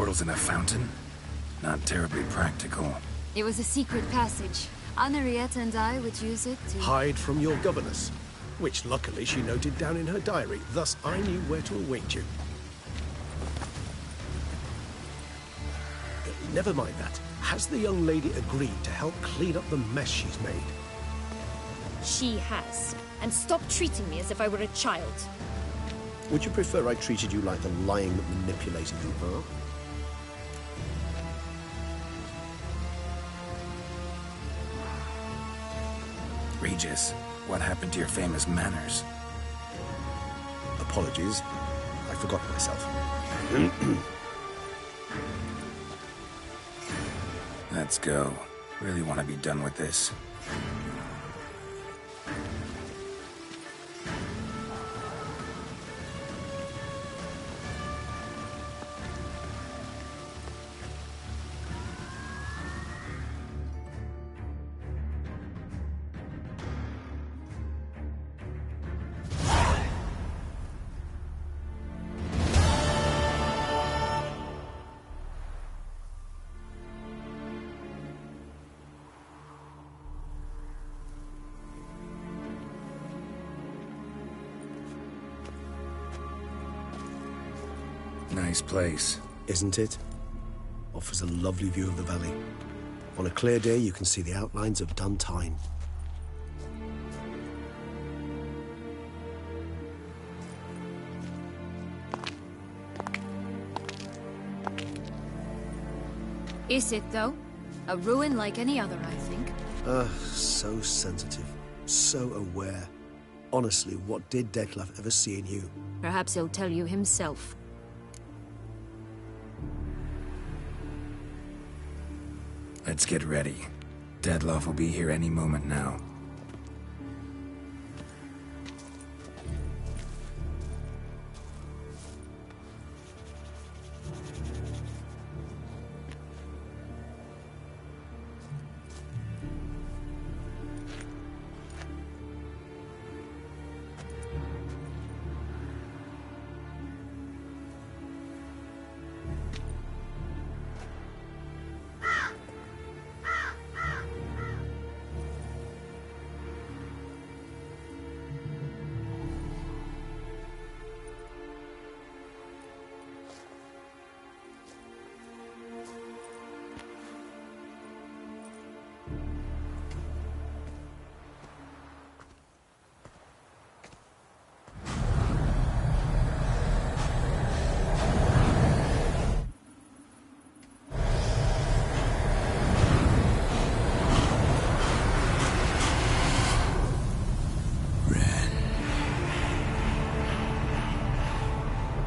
portals in a fountain? Not terribly practical. It was a secret passage. Henriette and I would use it to... hide from your governess, which luckily she noted down in her diary, thus I knew where to await you. Never mind that. Has the young lady agreed to help clean up the mess she's made? She has. And stop treating me as if I were a child. Would you prefer I treated you like the lying, manipulating you are? Regis, what happened to your famous manners? Apologies. I forgot myself. Let's go. Really want to be done with this. Nice place. Isn't it? Offers a lovely view of the valley. On a clear day, you can see the outlines of Duntine. Is it, though? A ruin like any other, I think. So sensitive. So aware. Honestly, what did Detlef ever see in you? Perhaps he'll tell you himself. Let's get ready. Detlef will be here any moment now.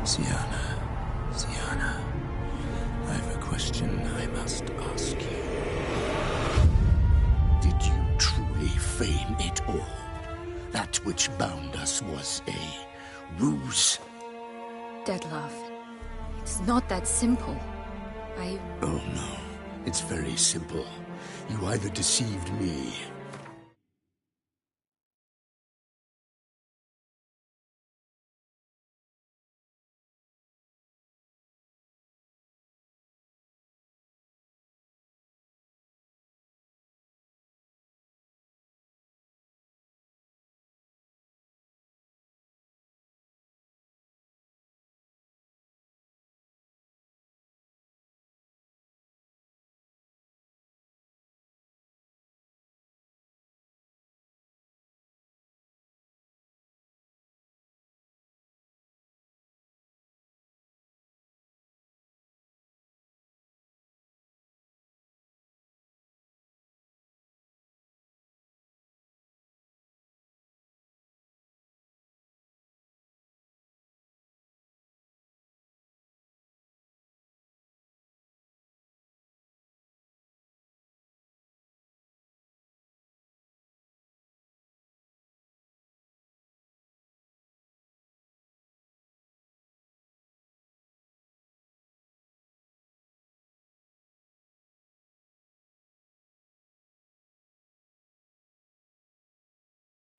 Sienna, I have a question I must ask you. Did you truly feign it all? That which bound us was a ruse? Detlef, it's not that simple. Oh no, it's very simple. You either deceived me...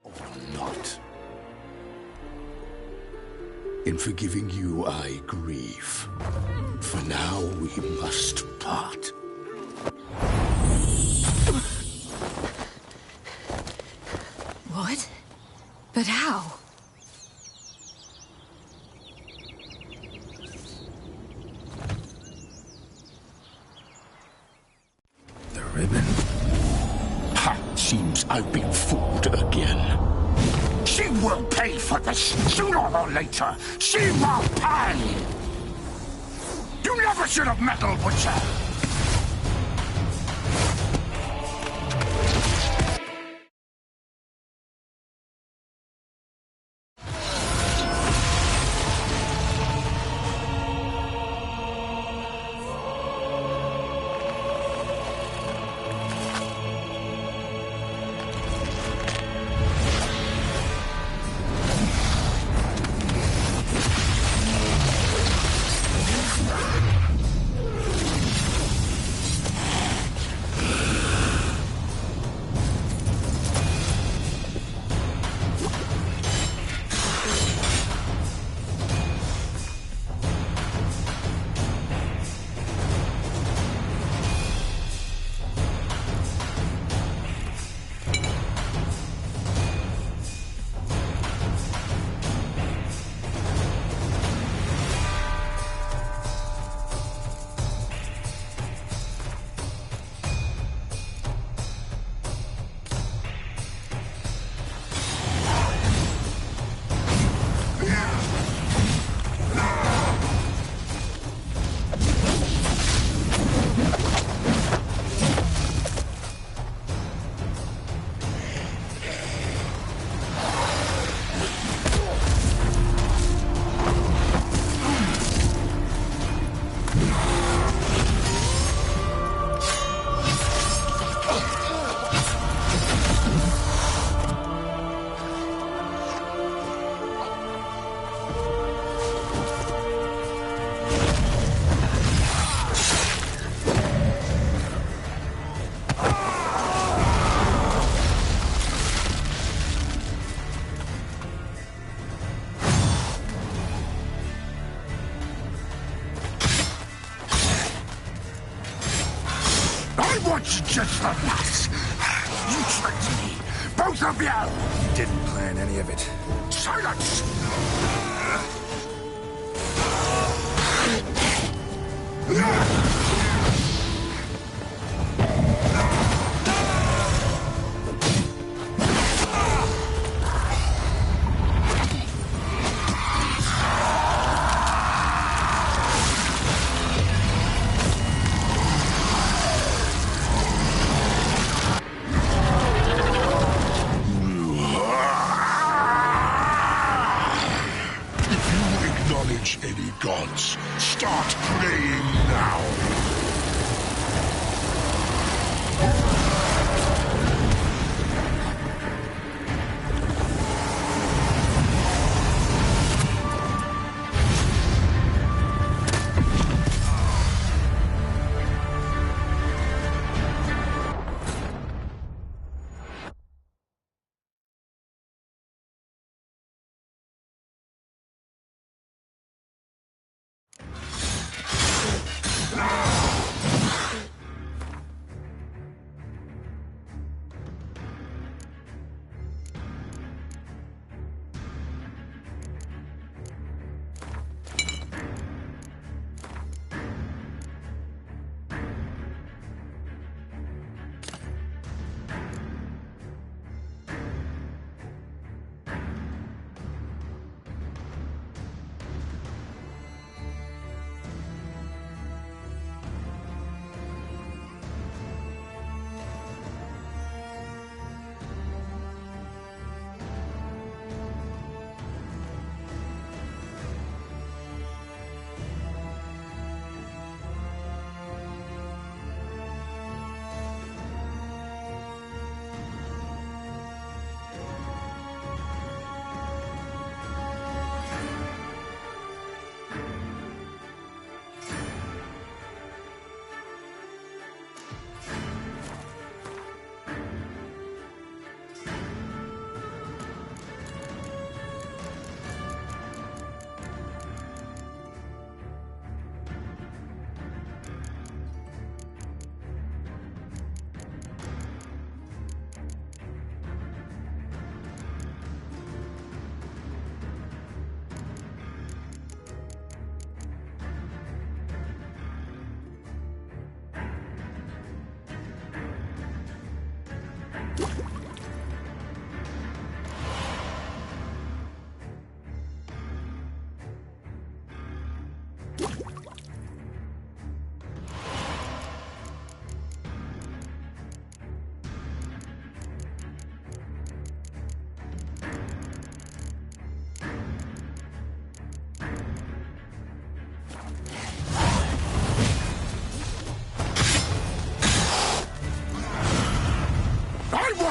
Or not. In forgiving you, I grieve. For now, we must part. What? But how? The ribbon? Ha! Seems I've been fooled again. She will pay for this, sooner or later. She will pay! You never should have meddled with her! Just the last. You tricked me. Both of you! Didn't plan any of it. Silence! Any gods, start praying now.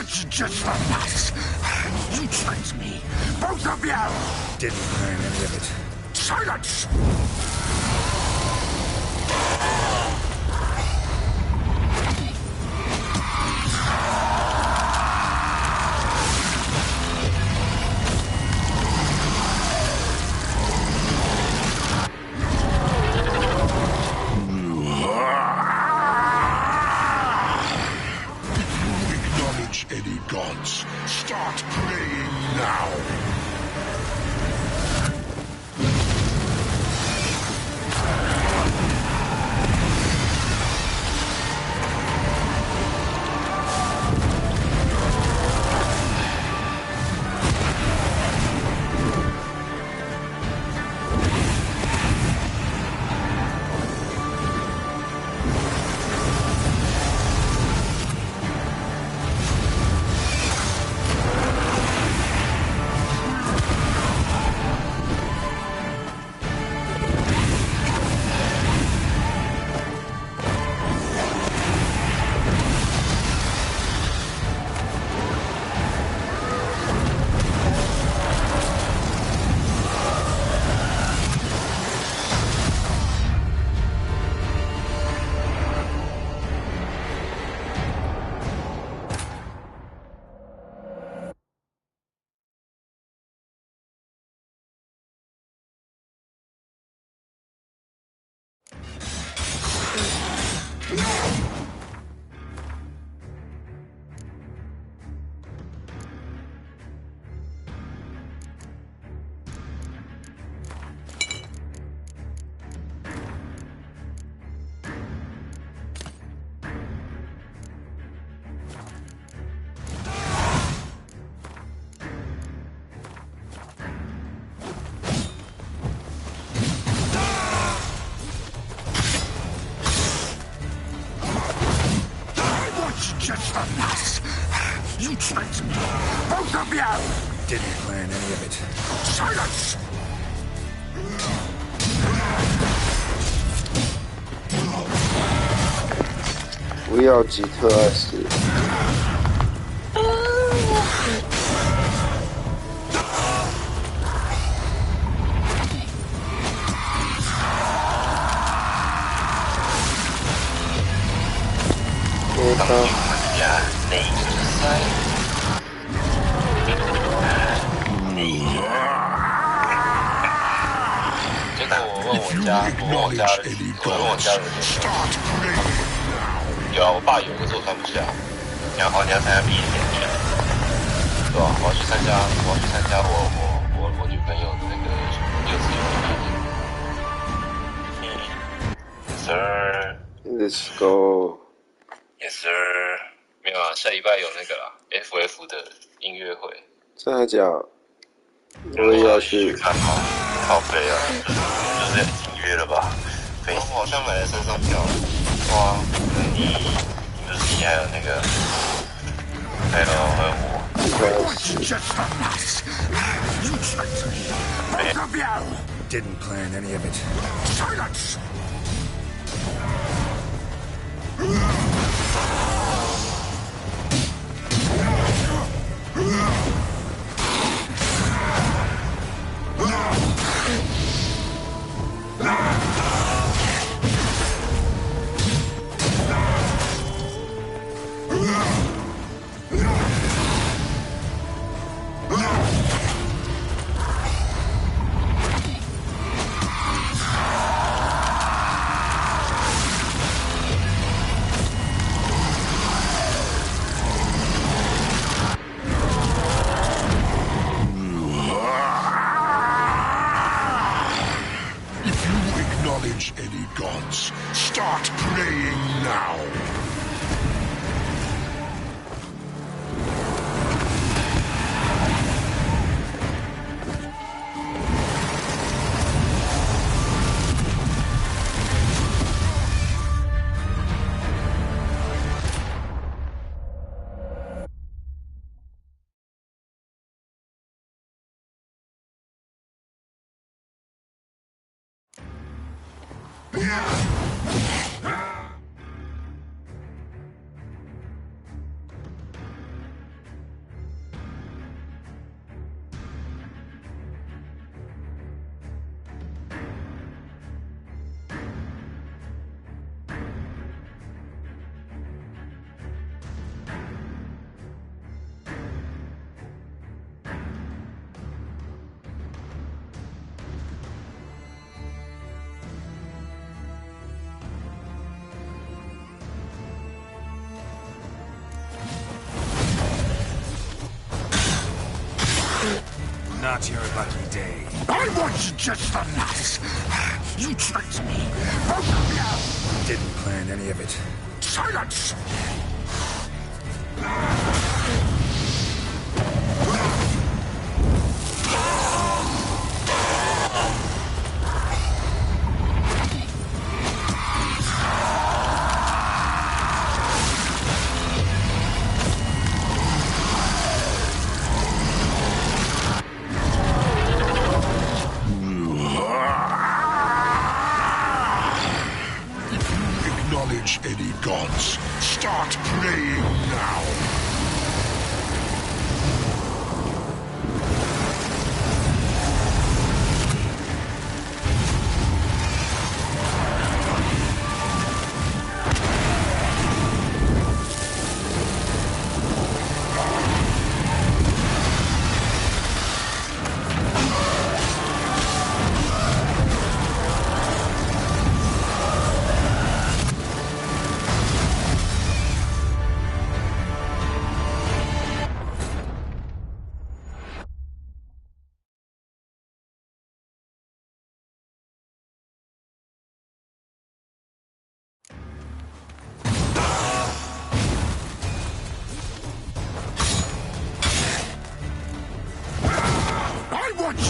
was just a mess. You tricked me. Both of you! Didn't plan any of it. Silence! Any gods, start praying now. Just a mess. You tricked me. Both of you! Didn't plan any of it. Silence! 不要吉特二十。结果我问我家人，有啊，我爸有，可是我穿不下。你要参加毕业典礼，对吧？我要去参加我女朋友的那个幼稚园毕业典礼。Sir。Let's go. Yes sir。没有啊，下礼拜有那个啦 ，FF 的音乐会。真的假的？我也要去看吗？靠背啊，就是已经约了吧？我好像买了身上票。哇，你不是你还有那个，还有我。Didn't plan any of it. Silence! Any gods, start praying now. not your lucky day. I was just the last. You tricked me. Both of you. Didn't plan any of it. Silence! Any gods, start praying now.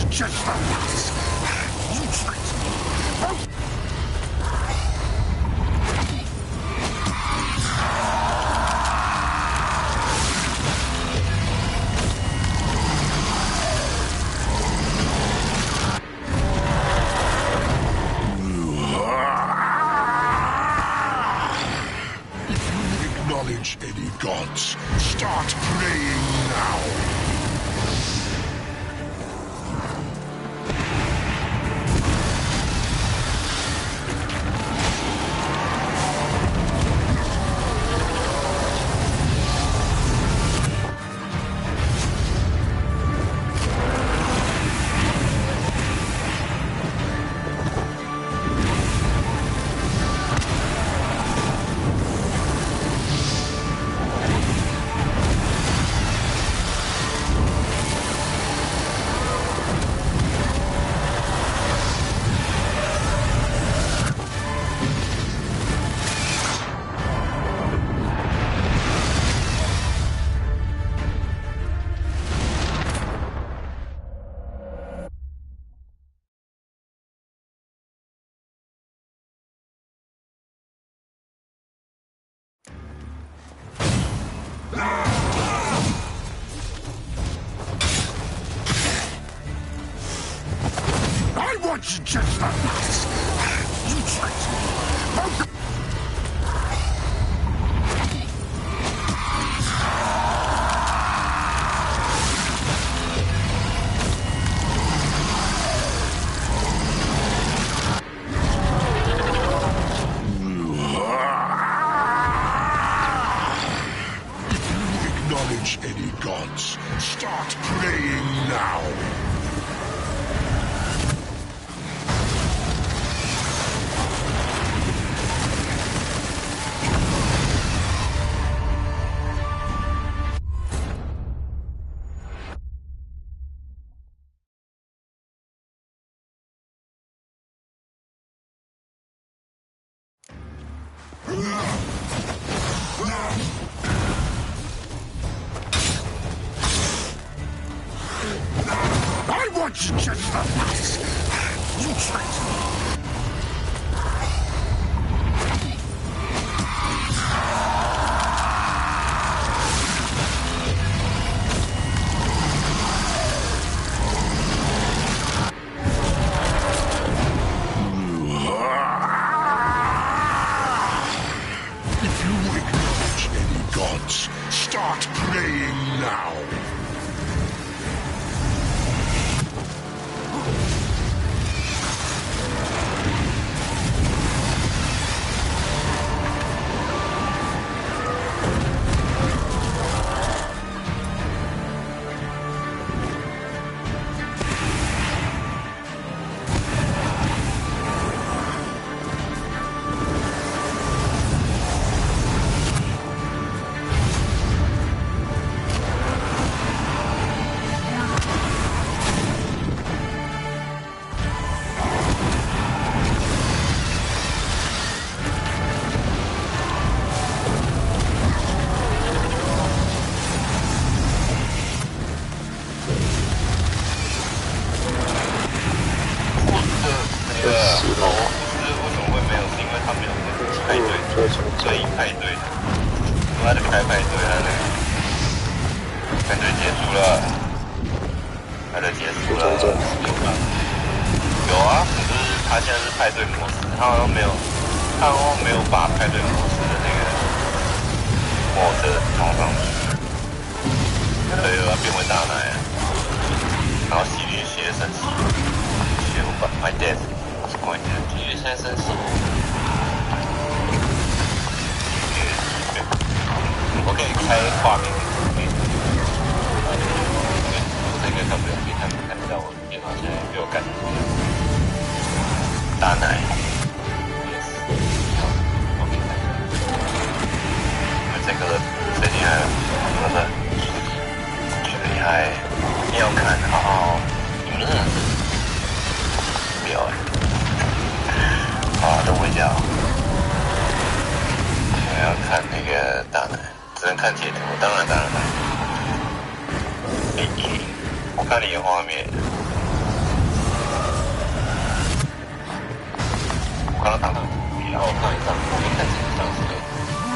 Just the last. You tricked me. If you acknowledge any gods, start praying now. I was just the last. You tricked me. If you acknowledge any gods, start praying now. I was just the last. You tricked me. If you acknowledge any gods, start praying now. 最派对的，他在开派对，他那个派对结束了，派对结束了，有啊，可是他现在是派对模式，他好像没有把派对模式的那个放上去，所以要变回大奶，然后喜剧写生气，写我 my dad was going to， 喜剧现在生气。我可以开画面给你，我这个看不了，可以看得到我电脑现在被我干成这样。大奶 ，yes， 我给你看。这个最厉害了，真的，最厉害，你要看哦，你们真的是不要啊，等我一下，我要看那个大奶。只能看截图，当然。我看你的画面，我看到档案，然后我看一下，我没看清楚当时的。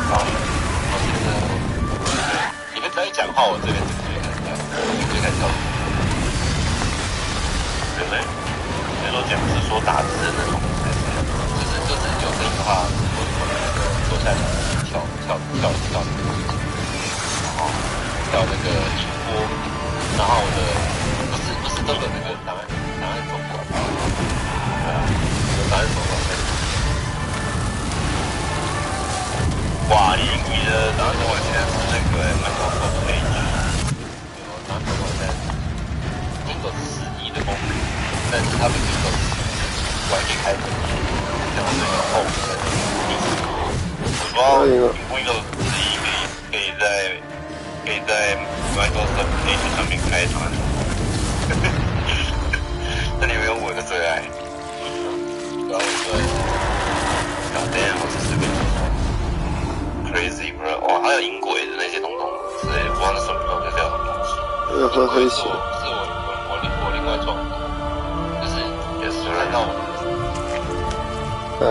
好，我觉得你们在讲话，我这边就可以看到，我就看到。对不对？你说讲是说打字的那种，就是有声音的话，我坐下来跳。跳那个音波，然后我的不是这个那个档案总管，对啊，档案总管。哇，你的档案总管现在是那个Microsoft Edge，有档案总管在Windows 11的功能，但是它比 Windows 10还可以开分页，像那个 Home 的我不知道 Windows 11可以在 Microsoft Edge 上面开团，那里面有我的最爱。然后我damn， 我是随便说 ，crazy bro， 哦，还有音轨的那些东东之类的，不知道那什么，我觉得非常的东西。喝黑水，是我另外装的，就是也是看到我的，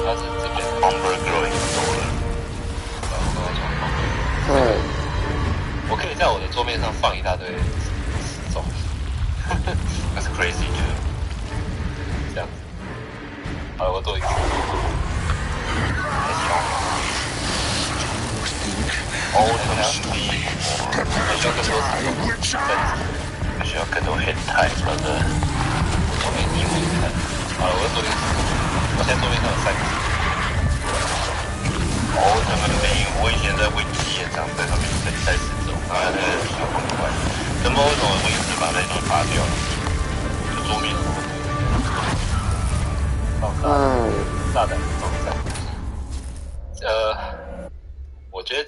它是这边 Umber Growing 多了，然后我可以在我的桌面上放一大堆时钟，那是 crazy 的，这样子。好了，我做一个。哦，那个需要更多时钟，需要更多 hit time 的。我没机会看。好了，我做一个。我现在桌面上有3个。哦，他们我以前在维基也常在上面赛时钟，然后那个小很快。怎么为什么我一直把那东西拔掉？就桌面上。大胆放在。我觉得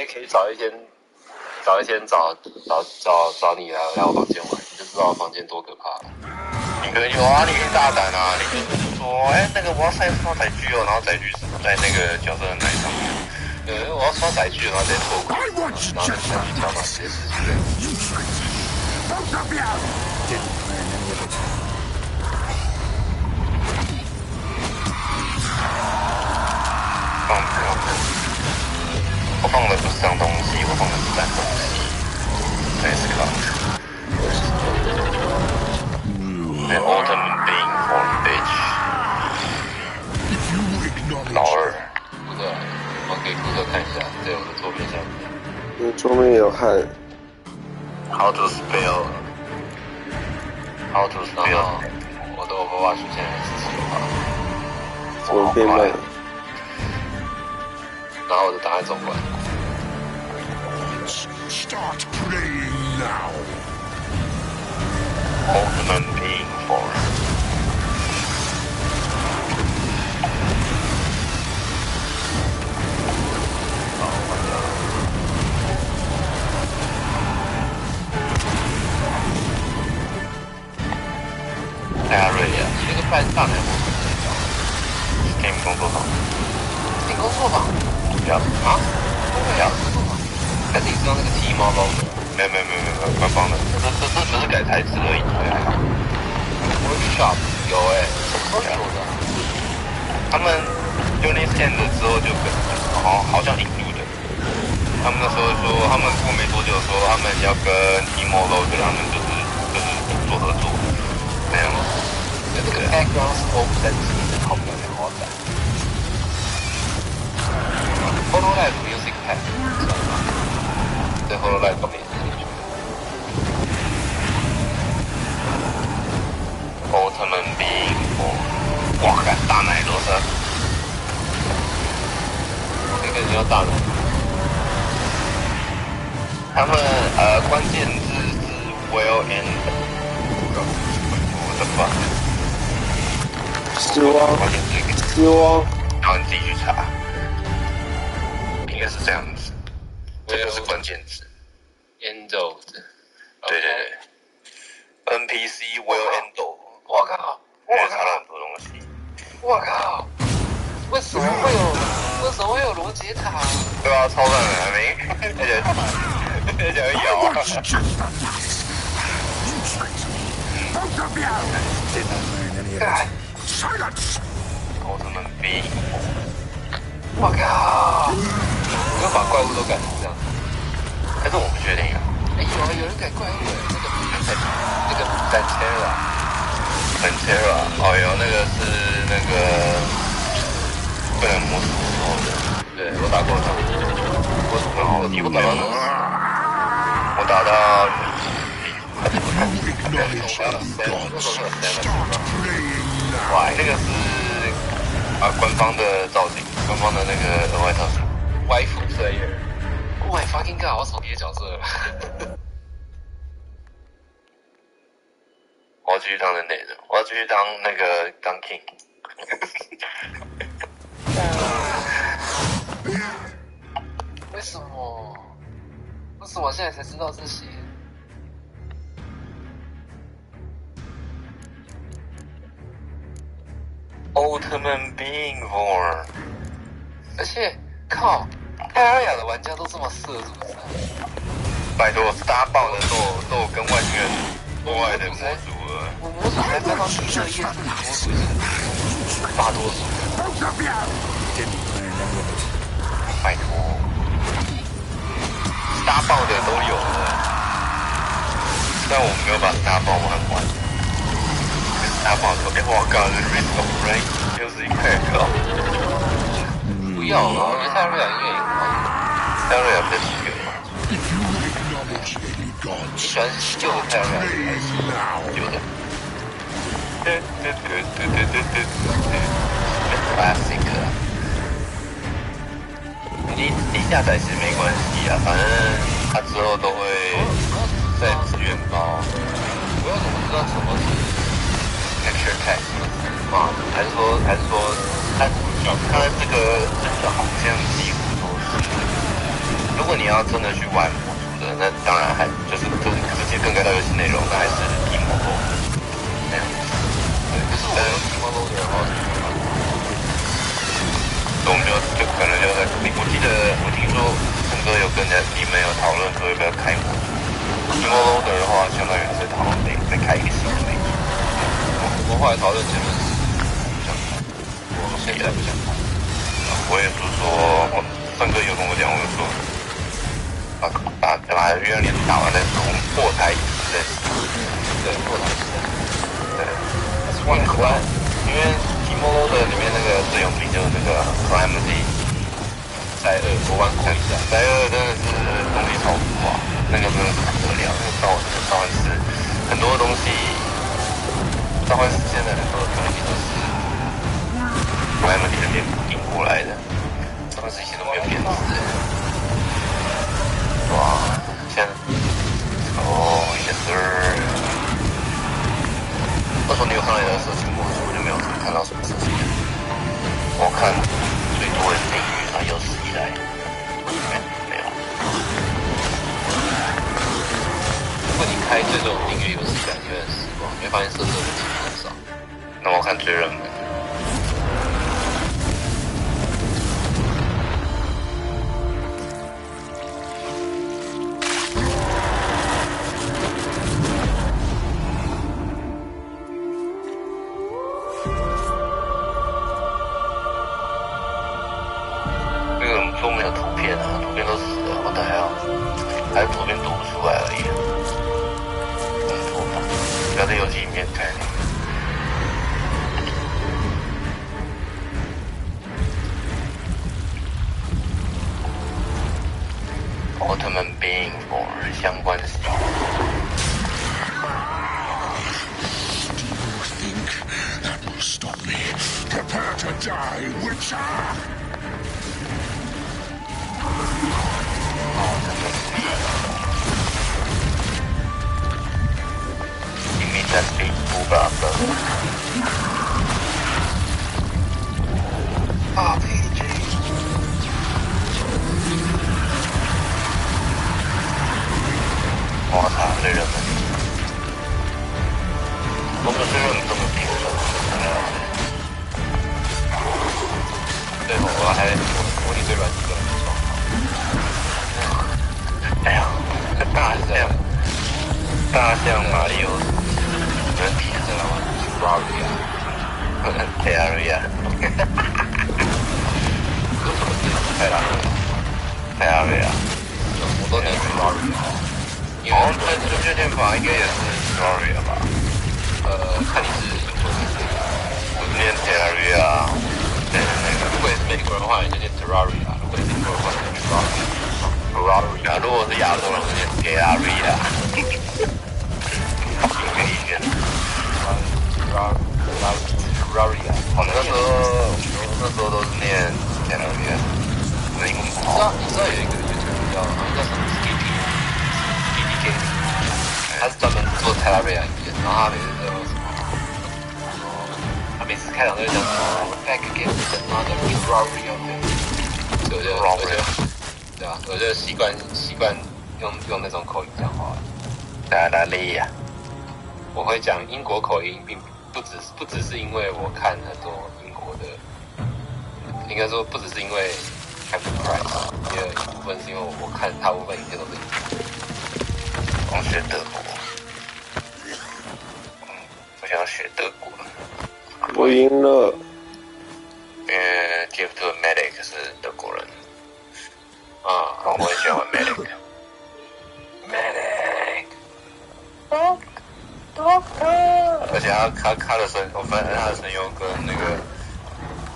可以找一天找你来我房间玩，你就知道我房间多可怕了。你可以大胆啊！你可以说，那个我要刷载具哦，然后载具是在那个角色的奶上面。我要刷载具，然后直接错过，然后载具跳到直接失去。我放的不是脏东西，我放的是烂东西。这也是靠。The ultimate being form bitch。老二。不对，我给顾客看一下，在我的桌面上。你桌面有汉。How to spell？ How to spell？ 我的Overwatch现在是7话。怎么变慢？然后我就打在总管。Start playing now. Ultimate being form。艾瑞呀，你那个办大奶模式怎么搞？给你们工作坊。你工作坊？要啊？要。还是你知道那个 T 猫猫的？没有，官方的。这只是改台词而已，还好。Workshop 有什么时候有的？他们 Unit 10的之后就好像引入的。他们那时候说，他们过没多久说他们要跟 Emo 跟他们就是做合作，那样。这个 background scope 等级是好漂亮，好赞。Hololive Music Pack， 对 Hololive 方面也是很有。奥特曼兵，哇，看大奶罗森，这个叫大奶。他们关键字是 well and， 我的妈！失望，关键字失望，然后你自己去查，应该是这样子，这个是关键字。Endo， 对对对 ，NPC well endo。我靠！我查了很多东西。我靠！为什么会有罗杰塔？对啊，超赞的，没，而且咬。干 Silence! 奥特曼兵，我靠！你要把怪物都改成这样？但是我不确定啊。有人改怪物那个 Pantera， 哦有那个是那个不能摸索的，对我打过他，我打到那个，我打到哇，那个是官方的造型，官方的那个额外造型 ，Waifu Player，Oh my fucking god， 我操别的角色了。我要继续当人类的，我要继续当那个当 king。为什么？为什么我现在才知道这些？奥特曼 being born， 而且靠，泰尔雅的玩家都这么色，是不是？拜托，大爆的都有跟外星人国外的模组了。我模组才刚到第2页，模组大多数。拜托，大爆的都有了，但我没有把大爆玩完。大爆说：“我靠，这 Risk of Rain 就是一块靠。”不要了，我觉得泰瑞亚应该也玩。泰瑞亚比较喜欢嘛。你喜欢旧的泰瑞亚还是旧的？Classic。你下载其实没关系啊，反正它之后都会在资源包。我要怎么知道什么是 texture pack 啊？还是说它这个好像几乎都是。如果你要真的去玩模组的，那当然还就是直接更改到游戏内容，那还是一模多那样子。对，可是我用一模多的话，我们就可能就在我听说陈哥有跟你们有讨论说要不要开模组。一模多的话，相当于是讨论再开一个新的模组。我们后来讨论结论是不想看，我现在不想看。我也是说，三哥有跟我讲，我就说，把月亮脸打完再说，我们破台一次再说。对，破台一次再说。对，因为提莫罗的里面那个最有名就是那个 Calamity 灾厄，我玩过一下，灾厄真的是东西超多啊，那个真的是不得了，那个召唤师很多东西。召唤师现在很多东西都是 Calamity 那边引过来的，召唤师一些都没有变质。哇，现在yes sir。那时候你有上来的色情模式，我就没有看到什么事情。我看最多的订阅上有史以来，没有。如果你开这种订阅有史以来，你会很失望，你会发现色色的其实很少。那我看最热门。还是图片读不出来而已。不要在游戏里面看。奥特曼 Being for 相关系。Do you think that will stop me? Prepare to die, Witcher! You mean that big booba RPG. 我操，这人们，我们这人这么平顺，最后我还火力最软几个人爽。哎呀，大象马里奥，人体是什么 ？Terraria， Terraria， 我都能 Terraria。因为这件法应该也是 Terraria 吧？看你是英国人，我念 Terraria。如果是美国人的话，你就念 Terraria； 如果是英国人的话，就念 Terraria。如果是亚洲人，就念 Terraria。英语念 Terraria。那时候都是念 Terraria。那英文不好。你知道有一个叫什么 SKP， 他是专门做 Terraria 影片，然后他每次都什么，他每次开场都会讲什么 Back again with another Terraria， 所以我就对啊，我就习惯用那种口音讲话。Terraria， 我会讲英国口音，并不只是因为我看很多英国的，应该说不只是因为 Captain Price， 也有一部分是因为我看大部分影片都是英国。我学德国，我想要学德国。我赢了。因为 Give to a Medic 是德国人。我很喜欢玩 Medic。而且他的声，我发现他的声优跟那个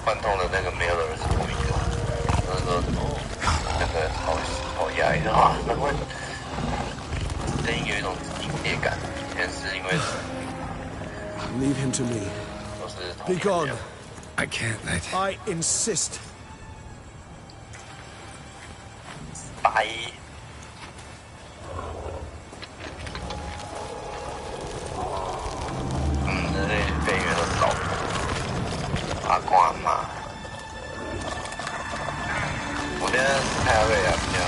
幻痛的那个 Miller 是同一个。那时候那个好压抑啊！难怪声音有一种硬烈感，以前是因为 Leave him to me. 都是 Be gone. I can't let. I insist. 白。那飞员都是老阿公阿妈。我觉得泰瑞啊比较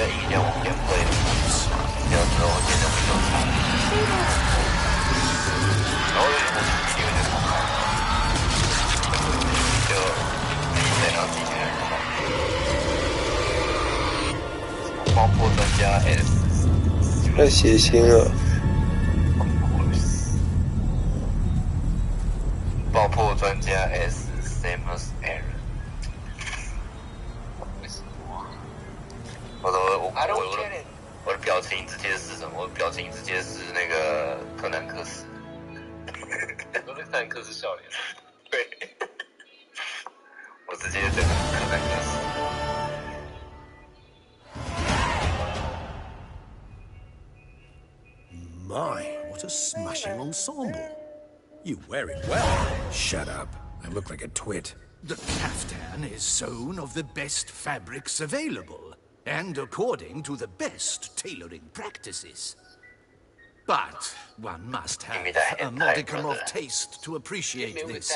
硬一点，我点会，有时候我觉得会有差。然后有点因为就好看，就自己再让自己人爆破专家 S， 太血腥了。爆破专家 S Samus Aran。为什么？我的表情直接是什么？我的表情直接是那个柯南克斯。我的柯南克斯笑脸。对。我直接整个柯南克斯。My, what a smashing ensemble. You wear it well. Shut up. I look like a twit. The caftan is sewn of the best fabrics available, and according to the best tailoring practices. But one must have a modicum of taste to appreciate this.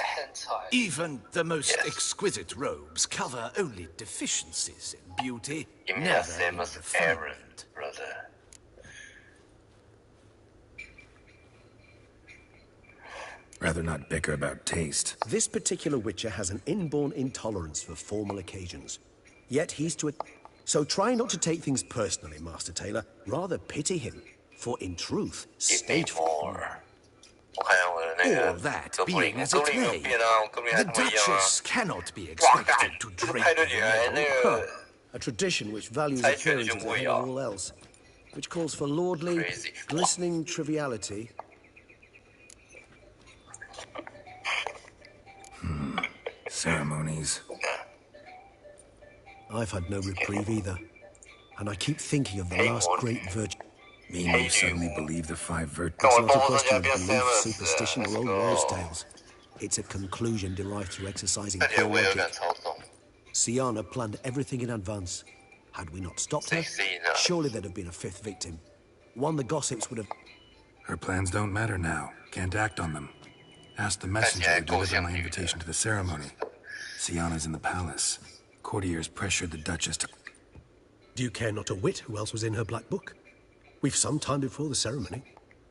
Even the most exquisite robes cover only deficiencies in beauty, never in refinement. Brother. Rather not bicker about taste. This particular Witcher has an inborn intolerance for formal occasions. Yet he's to it. So try not to take things personally, Master Taylor. Rather pity him. For in truth, stateful. All that being as it may, the Duchess cannot be expected to drape the medal a tradition which values appearances ahead of all else, which calls for lordly, glistening triviality. Ceremonies. I've had no reprieve either, and I keep thinking of the last great virtue. Mean you suddenly believe the 5 virtues? It's not a question of belief, superstition, or old wives' tales. It's a conclusion derived through exercising pure logic. Siana planned everything in advance. Had we not stopped her, surely there'd have been a 5th victim. One the gossips would have... Her plans don't matter now. Can't act on them. Ask the messenger who delivered my invitation to the ceremony. Siana's in the palace. Courtiers pressured the Duchess to... Do you care not a whit who else was in her black book? We've some time before the ceremony.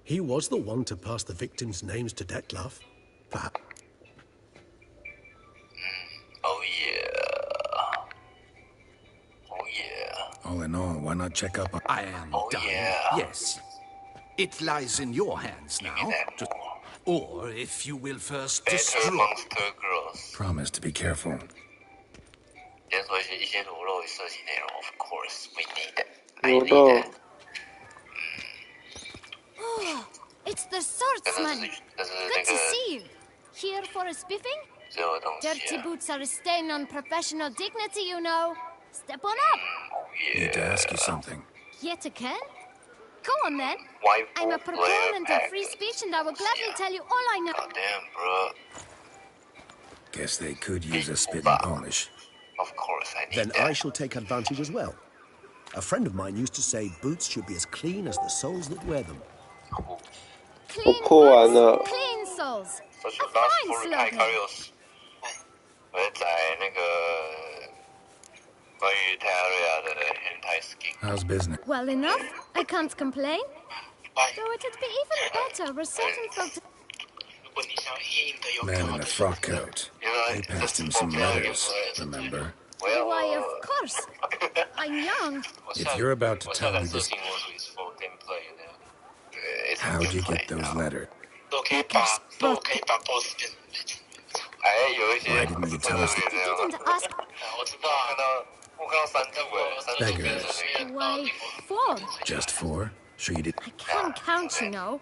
He was the one to pass the victims' names to Detlef. Perhaps... Oh yeah. Oh yeah. All in all, why not check up on... I am done. Yeah. Yes. It lies in your hands now. Or, if you will first destroy... Monster Girls. Promise to be careful. 先说一些裸露色情内容 ，Of course, we need it. I need it. Oh, it's the swordsman. Good to see you. Here for a spiffing? Dirty boots are a stain on professional dignity, you know. Step on up. Need to ask you something. Yet again? Go on then. Why I'm a proponent of free speech and I will gladly tell you all I know. Oh, damn, bro. Guess they could use a spit and polish. Of course, I need Then that. I shall take advantage as well. A friend of mine used to say boots should be as clean as the soles that wear them. Clean Cool, boots, clean souls. A fine slogan. 我在载那个关于泰瑞亚的 hentai skin。 How's business? Well enough. I can't complain. Though it'd be even better were certain folks... Man in a frock coat. They passed him some letters, remember? Why, of course. I'm young. If you're about to tell me this... How'd you get those letters? Why didn't you tell us that? Didn't ask... Beggars. Why, 4. Just 4? Sure you did. I can't count, you know.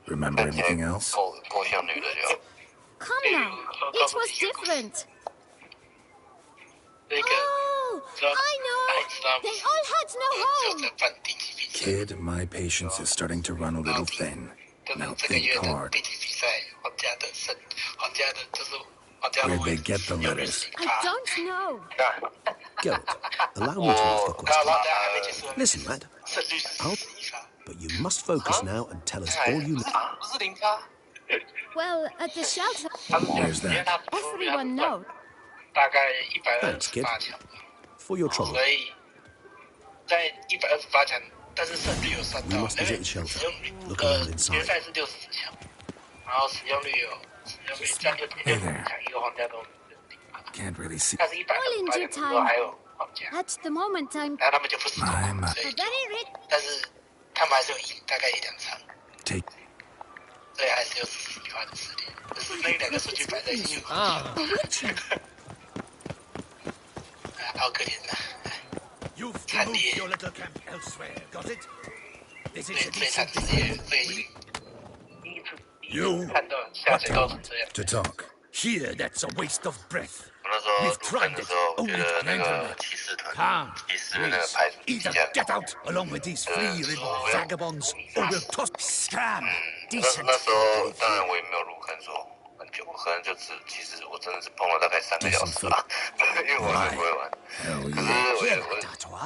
Remember anything else? Come now. It was different. Oh, I know. They all had no home. Kid, my patience is starting to run a little thin. Now think hard. Where'd they get the letters? I don't know. Geralt, allow me to ask a question. Listen, lad. But you must focus now and tell us all you know. Well, at the shelter, Where's that? everyone knows. Thanks, kid. For your trouble. We must visit the shelter. Look around inside. Hey there. Can't really see. All in due time. At the moment, I'm I'm... very rich. Take... You've to move your little camp elsewhere, got it? This is a decent You... To talk. Here, that's a waste of breath. 那时候 We've tried it. 我觉 Only 得那 to 个骑士团， Come, 骑士那个牌子 either get out along with these flea-ridden vagabonds, or we'll toss scram. 那 Decent. 那时候当然我也没有入坑说很久，我可能就其实我真的是碰了大概3个小时吧，因为我还不会玩。可是我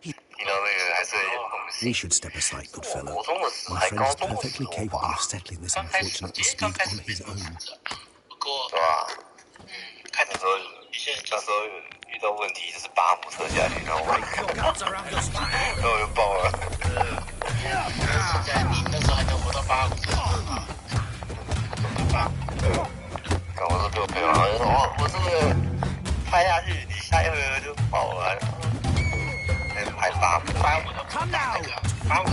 听到那个还是有东西。 We should step aside, good fellow. 国中的时候 My 还 friend 高 is 中的时 perfectly 候 capable 吧 of，settling this 刚开始 unfortunate 因为 dispute 刚开始 on his own. 对吧？那时候遇到问题就是巴姆特下去，然后我就爆了。现在你那时候还能活到85看我是被我朋友，然后就说哦，我这个拍下去，你下一回合就爆了，然后拍85的巴姆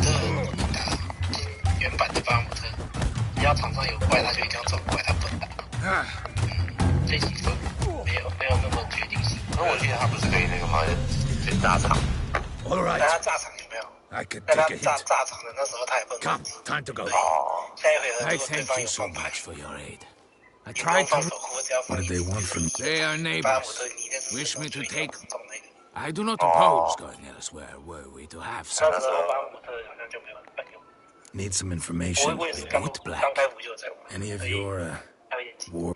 特原版的巴姆特，只要场上有怪，他就一定要找怪，他不能打。这几分没有那么决定性。那我记得他不是可以那个吗？炸场。All right. 但他炸场有没有？ I could 但他 take a hint. 炸场的那时候他也不能。 Come, time to go. 下一回合 I 如果对 thank 方 you 有 so 放牌， much for your aid. I 你不用 tried 放 to. 手库，只要 What 放 did they want from me? They are 155 neighbors. 的，你那是 Wish me to 最 take. 中那个。 I do not oppose going elsewhere, were we to have 那 some. 时候85特好像就没有很办用。 Need some information. 我也是刚开服就在玩。 Any of your, 还有一点紧。 war?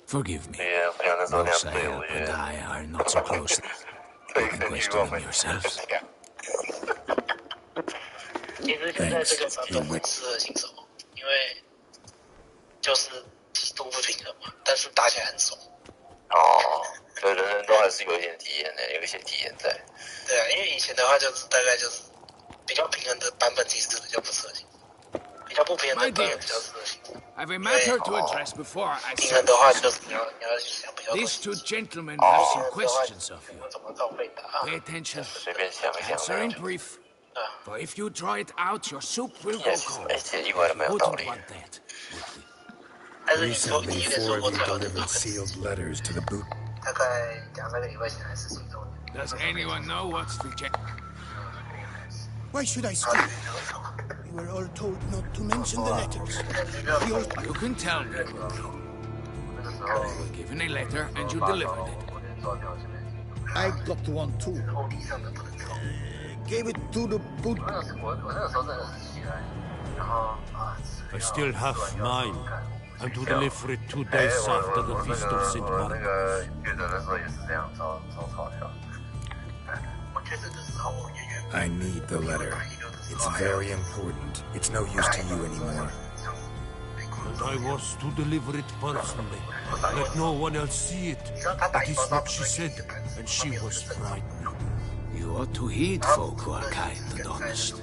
Forgive me. 朋友那时候那样 Both 对 Sahel 我觉 and 得 I are not so close. 对 You 一 can 个欲 question 望 them 很 yourselves. 其实现在这个版本很适合新手，因为就是极度不平衡嘛，但是打起来很爽。对，人都还是有一点体验的，有一些体验在。对啊，因为以前的话就是大概就是比较平衡的版本，其实比较不适合新手，比较不平衡的版本比较适合新手。I've a matter to address before I 平 set 衡的话就是你要去想比较多。 These two gentlemen have some questions of you. 怎么照被打？ Pay attention. 随便想一想。 Answer in brief. For if you draw it out, your soup will go cold. 意外的蛮有道 Wouldn't 理。 want that. 但是你说你 Recently, 有点 4 说 of 过 you 最好的 delivered sealed letters to the boot. 大概2-3个礼拜前的事情中。 Does anyone know what's the Why should I speak? We were all told not to mention the letters. You can tell me. You were given a letter and you delivered it. I got one too. Gave it to the boot. I still have mine. I'm to deliver it 2 days after the Feast of St. Marcus. I need the letter. It's very important. It's no use to you anymore. And I was to deliver it personally. Let no one else see it. That is what she said, and she was frightened. You ought to heed folk who are kind and honest.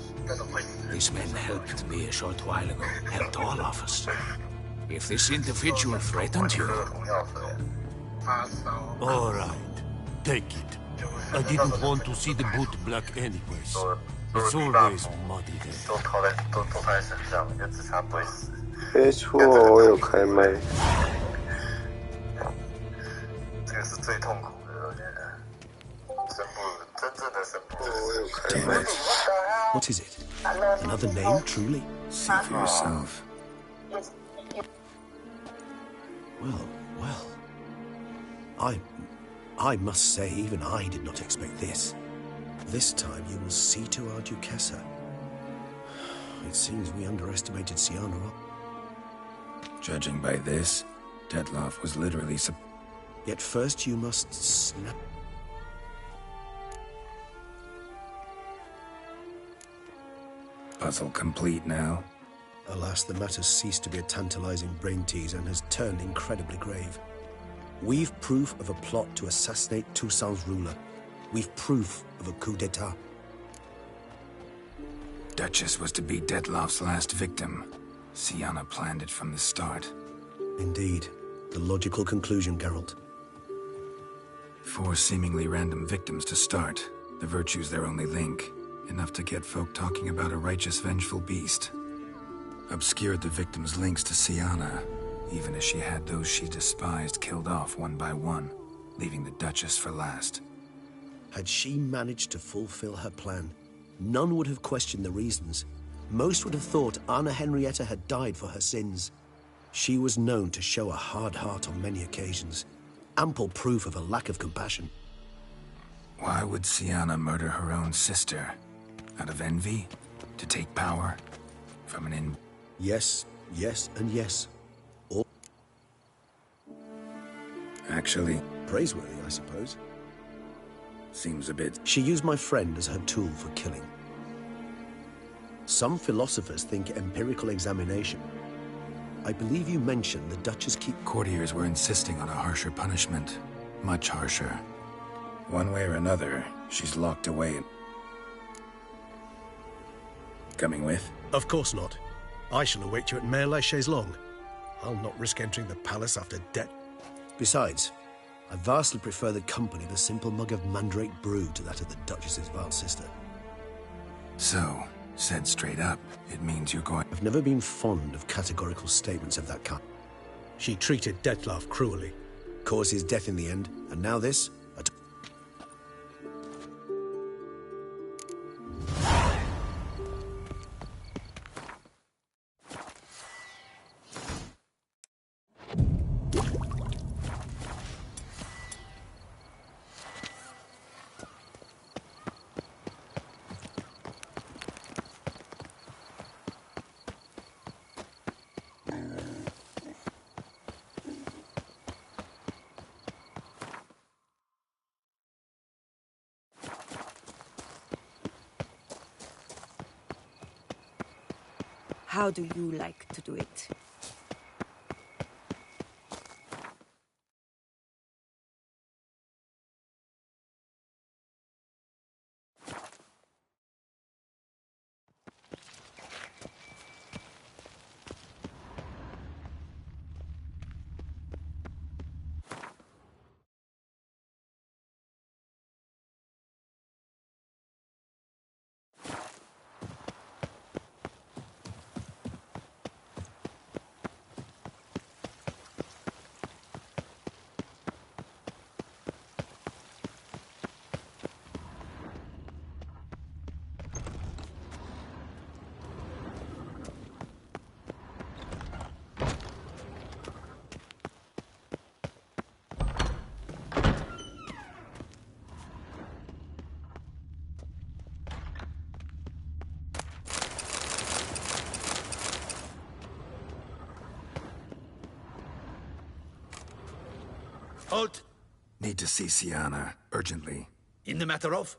These men helped me a short while ago, helped all of us. If this individual threatened you... All right, take it. I didn't want to see the boot black anyways. It's always muddy there. 没错，我有开麦。这个是最痛苦的，我觉得。声部，真正的声部。我有开麦。 What is it? Another name, truly? See for yourself. Well. I must say, even I did not expect this. This time you will see to our Duquesa. It seems we underestimated Siana. Judging by this, Detloff was literally Yet first you must snap... Puzzle complete now. Alas, the matter ceased to be a tantalizing brain tease and has turned incredibly grave. We've proof of a plot to assassinate Toussaint's ruler. We've proof of a coup d'etat. Duchess was to be Detloff's last victim. Siana planned it from the start. Indeed. The logical conclusion, Geralt. 4 seemingly random victims to start. The virtue's their only link. Enough to get folk talking about a righteous, vengeful beast. Obscured the victims' links to Siana, even as she had those she despised killed off one by one, leaving the Duchess for last. Had she managed to fulfill her plan, none would have questioned the reasons. Most would have thought Anna Henrietta had died for her sins. She was known to show a hard heart on many occasions, ample proof of a lack of compassion. Why would Siana murder her own sister? Out of envy? To take power? From an in... Yes, and yes. Or... Actually... Praiseworthy, I suppose. Seems a bit... She used my friend as her tool for killing. Some philosophers think empirical examination. I believe you mentioned the Duchess keep... Courtiers were insisting on a harsher punishment. Much harsher. One way or another, she's locked away. Coming with? Of course not. I shall await you at Mare la Chaise-Longue. I'll not risk entering the palace after death. Besides, I vastly prefer the company of a simple mug of mandrake brew to that of the Duchess's vile sister. So, said straight up, it means you're going... I've never been fond of categorical statements of that kind. She treated Detloff cruelly, caused his death in the end, and now this? How do you like to do it? Halt! Need to see Sienna, urgently. In the matter of?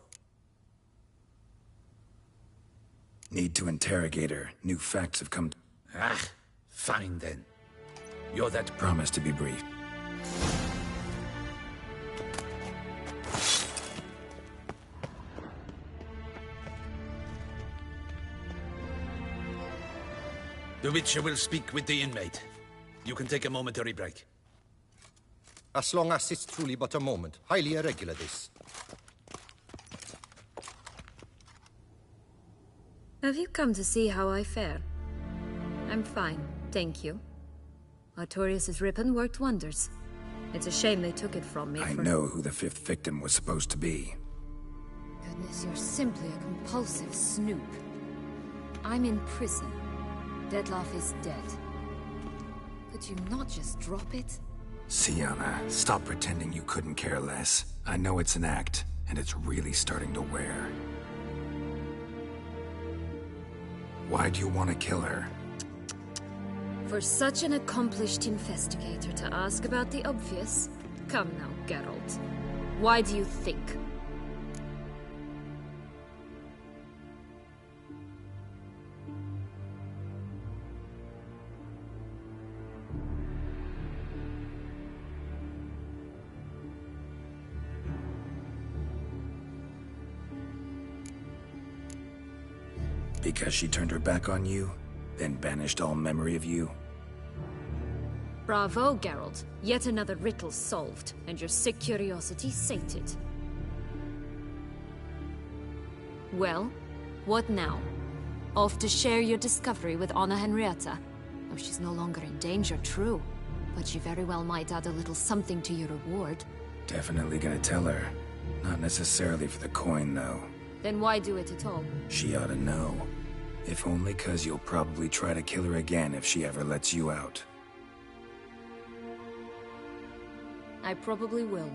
Need to interrogate her. New facts have come. Ah, fine then. You're that... Promise to be brief. The Witcher will speak with the inmate. You can take a momentary break. As long as it's truly but a moment. Highly irregular, this. Have you come to see how I fare? I'm fine, thank you. Artorius' ribbon worked wonders. It's a shame they took it from me. I know who the 5th victim was supposed to be. Goodness, you're simply a compulsive snoop. I'm in prison. Dettlaff is dead. Could you not just drop it? Sienna, stop pretending you couldn't care less. I know it's an act, and it's really starting to wear. Why do you want to kill her? For such an accomplished investigator to ask about the obvious? Come now, Geralt. Why do you think? Because she turned her back on you, then banished all memory of you? Bravo, Geralt. Yet another riddle solved, and your sick curiosity sated. Well, what now? Off to share your discovery with Anna Henrietta? Oh, she's no longer in danger, true. But she very well might add a little something to your reward. Definitely gonna tell her. Not necessarily for the coin, though. Then why do it at all? She ought to know. If only 'cause you'll probably try to kill her again if she ever lets you out. I probably will.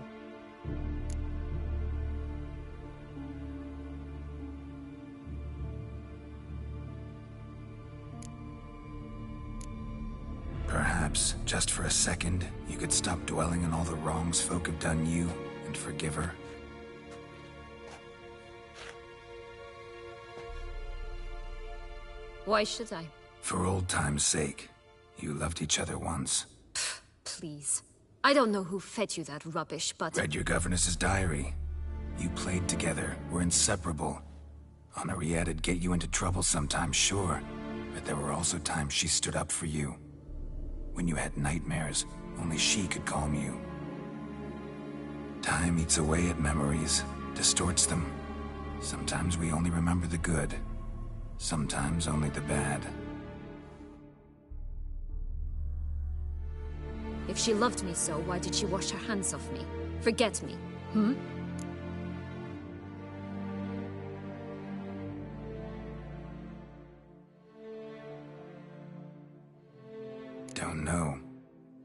Perhaps, just for a second, you could stop dwelling on all the wrongs folk have done you and forgive her. Why should I? For old time's sake. You loved each other once. Please. I don't know who fed you that rubbish, but... Read your governess's diary. You played together, were inseparable. Henriette'd get you into trouble sometimes, sure. But there were also times she stood up for you. When you had nightmares, only she could calm you. Time eats away at memories, distorts them. Sometimes we only remember the good. Sometimes only the bad. If she loved me so, why did she wash her hands off me? Forget me, Don't know.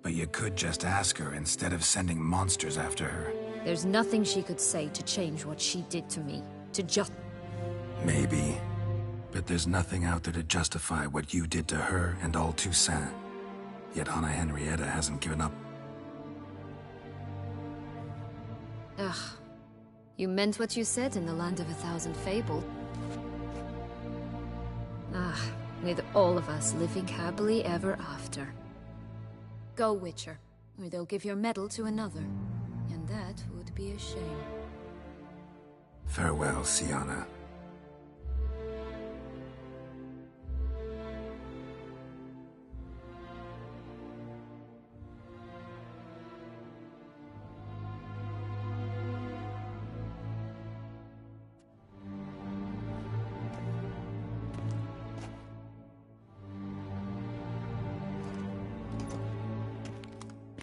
But you could just ask her instead of sending monsters after her. There's nothing she could say to change what she did to me. To just... Maybe. But there's nothing out there to justify what you did to her and all Toussaint. Yet Anna Henrietta hasn't given up. Ugh. You meant what you said in the land of 1,000 fables. Ah, with all of us living happily ever after. Go, Witcher, or they'll give your medal to another, and that would be a shame. Farewell, Sienna.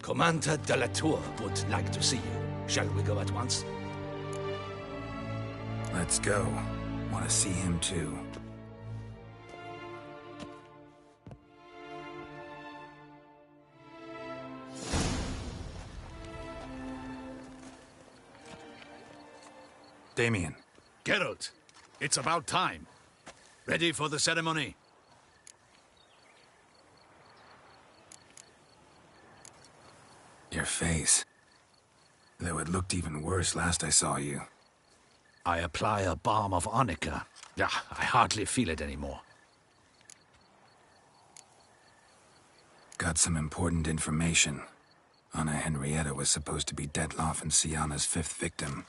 Commander de la Tour would like to see you. Shall we go at once? Let's go. Want to see him too. Damien. Geralt, it's about time. Ready for the ceremony? Your face. Though it looked even worse last I saw you. I apply a balm of arnica. Yeah, I hardly feel it anymore. Got some important information. Anna Henrietta was supposed to be Detloff and Sienna's 5th victim.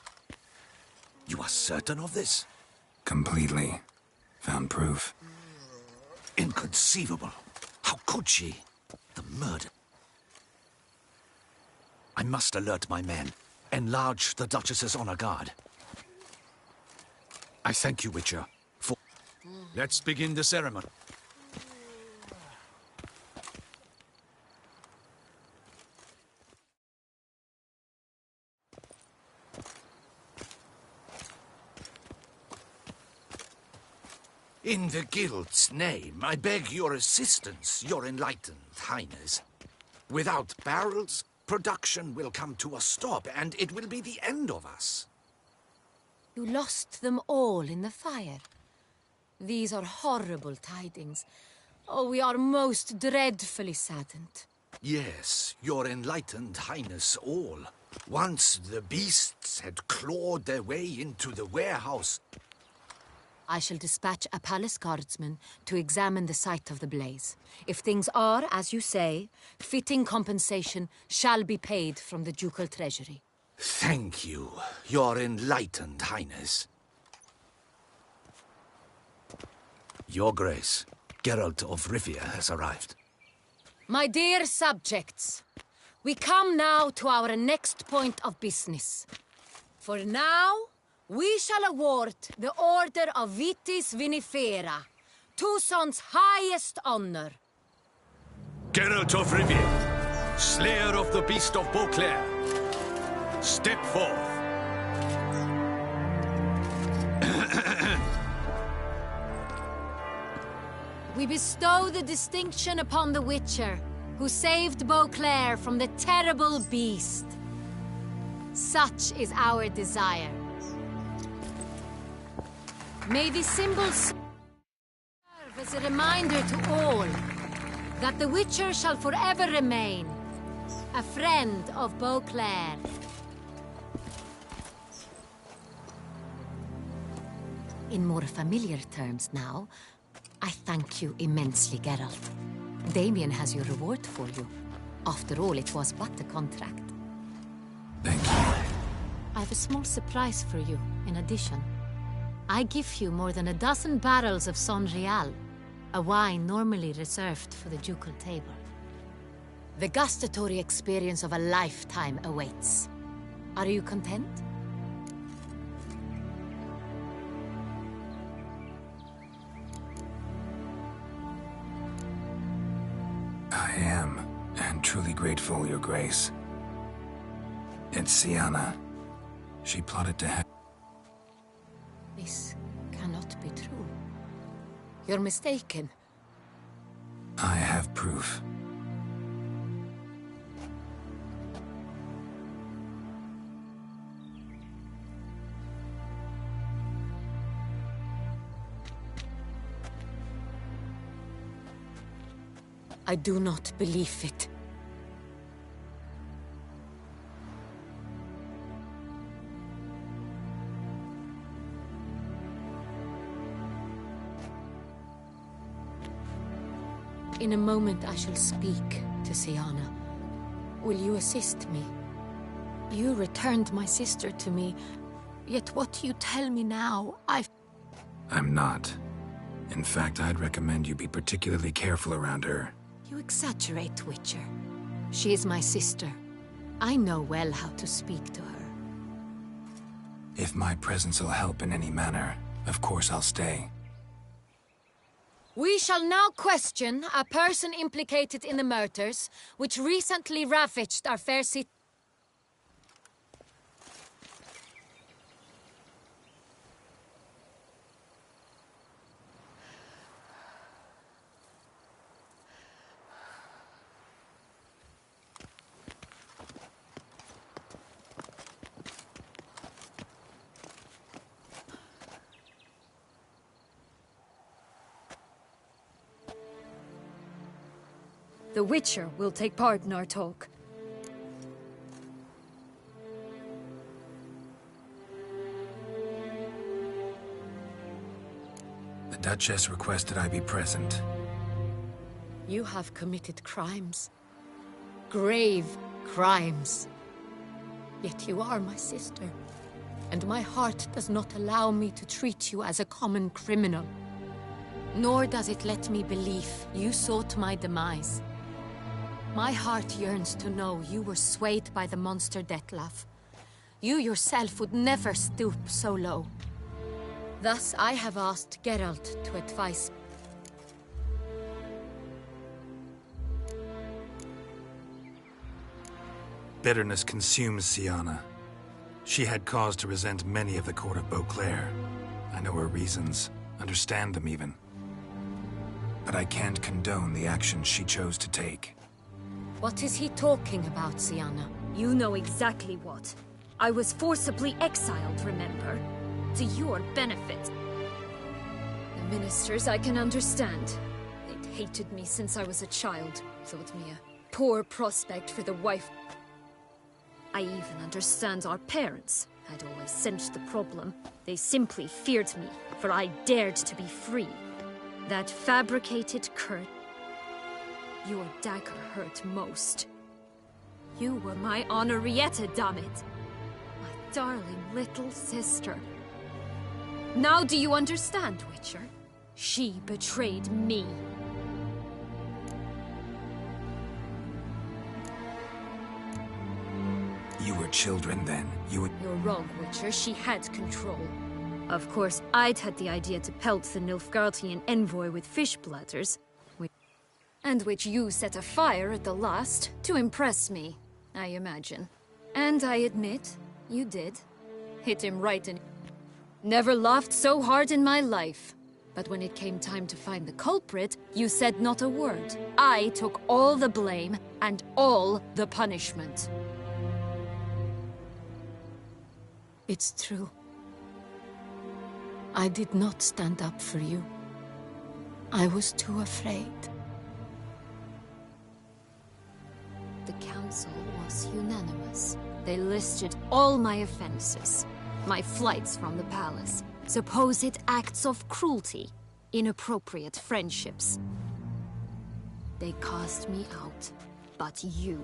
You are certain of this? Completely. Found proof. Inconceivable. How could she? The murder. I must alert my men. Enlarge the Duchess's honor guard. I thank you, Witcher, for... Let's begin the ceremony. In the Guild's name, I beg your assistance, your enlightened highness. Without barrels, production will come to a stop, and it will be the end of us. You lost them all in the fire. These are horrible tidings. Oh, we are most dreadfully saddened. Yes, your enlightened highness all. Once the beasts had clawed their way into the warehouse. I shall dispatch a palace guardsman to examine the site of the blaze. If things are, as you say, fitting compensation shall be paid from the ducal treasury. Thank you, your enlightened highness. Your Grace, Geralt of Rivia has arrived. My dear subjects, we come now to our next point of business. For now, we shall award the Order of Vitis Vinifera, Tucson's highest honor. Geralt of Rivia, slayer of the beast of Beauclair, step forth. We bestow the distinction upon the Witcher, who saved Beauclair from the terrible beast. Such is our desire. May the symbol serve as a reminder to all that the Witcher shall forever remain a friend of Beauclair. In more familiar terms now, I thank you immensely, Geralt. Damien has your reward for you. After all, it was but a contract. Thank you. I have a small surprise for you, in addition. I give you more than a dozen barrels of Son Real, a wine normally reserved for the ducal table. The gustatory experience of a lifetime awaits. Are you content? I am, and truly grateful, Your Grace. It's Sienna. She plotted to have... This cannot be true. You're mistaken. I have proof. I do not believe it. In a moment I shall speak to Siana. Will you assist me? You returned my sister to me, yet what you tell me now, I'm not. In fact, I'd recommend you be particularly careful around her. You exaggerate, Witcher. She is my sister. I know well how to speak to her. If my presence will help in any manner, of course I'll stay. We shall now question a person implicated in the murders, which recently ravaged our fair city. The Witcher will take part in our talk. The Duchess requested I be present. You have committed crimes. Grave crimes. Yet you are my sister, and my heart does not allow me to treat you as a common criminal. Nor does it let me believe you sought my demise. My heart yearns to know you were swayed by the monster Dettlaff. You yourself would never stoop so low. Thus I have asked Geralt to advise. Bitterness consumes Siana. She had cause to resent many of the court of Beauclair. I know her reasons, understand them even. But I can't condone the actions she chose to take. What is he talking about, Siana? You know exactly what. I was forcibly exiled, remember? To your benefit. The ministers I can understand. They'd hated me since I was a child. Thought me a poor prospect for the wife. I even understand our parents. I'd always sensed the problem. They simply feared me, for I dared to be free. That fabricated curse. Your dagger hurt most. You were my Henrietta, damn it! My darling little sister. Now do you understand, Witcher? She betrayed me. You were children then. You're wrong, Witcher. She had control. Of course, I'd had the idea to pelt the Nilfgaardian envoy with fish bladders. And which you set afire at the last, to impress me, I imagine. And I admit, you did. Hit him right in... Never laughed so hard in my life. But when it came time to find the culprit, you said not a word. I took all the blame, and all the punishment. It's true. I did not stand up for you. I was too afraid. The council was unanimous. They listed all my offenses. My flights from the palace, supposed acts of cruelty, inappropriate friendships. They cast me out, but you,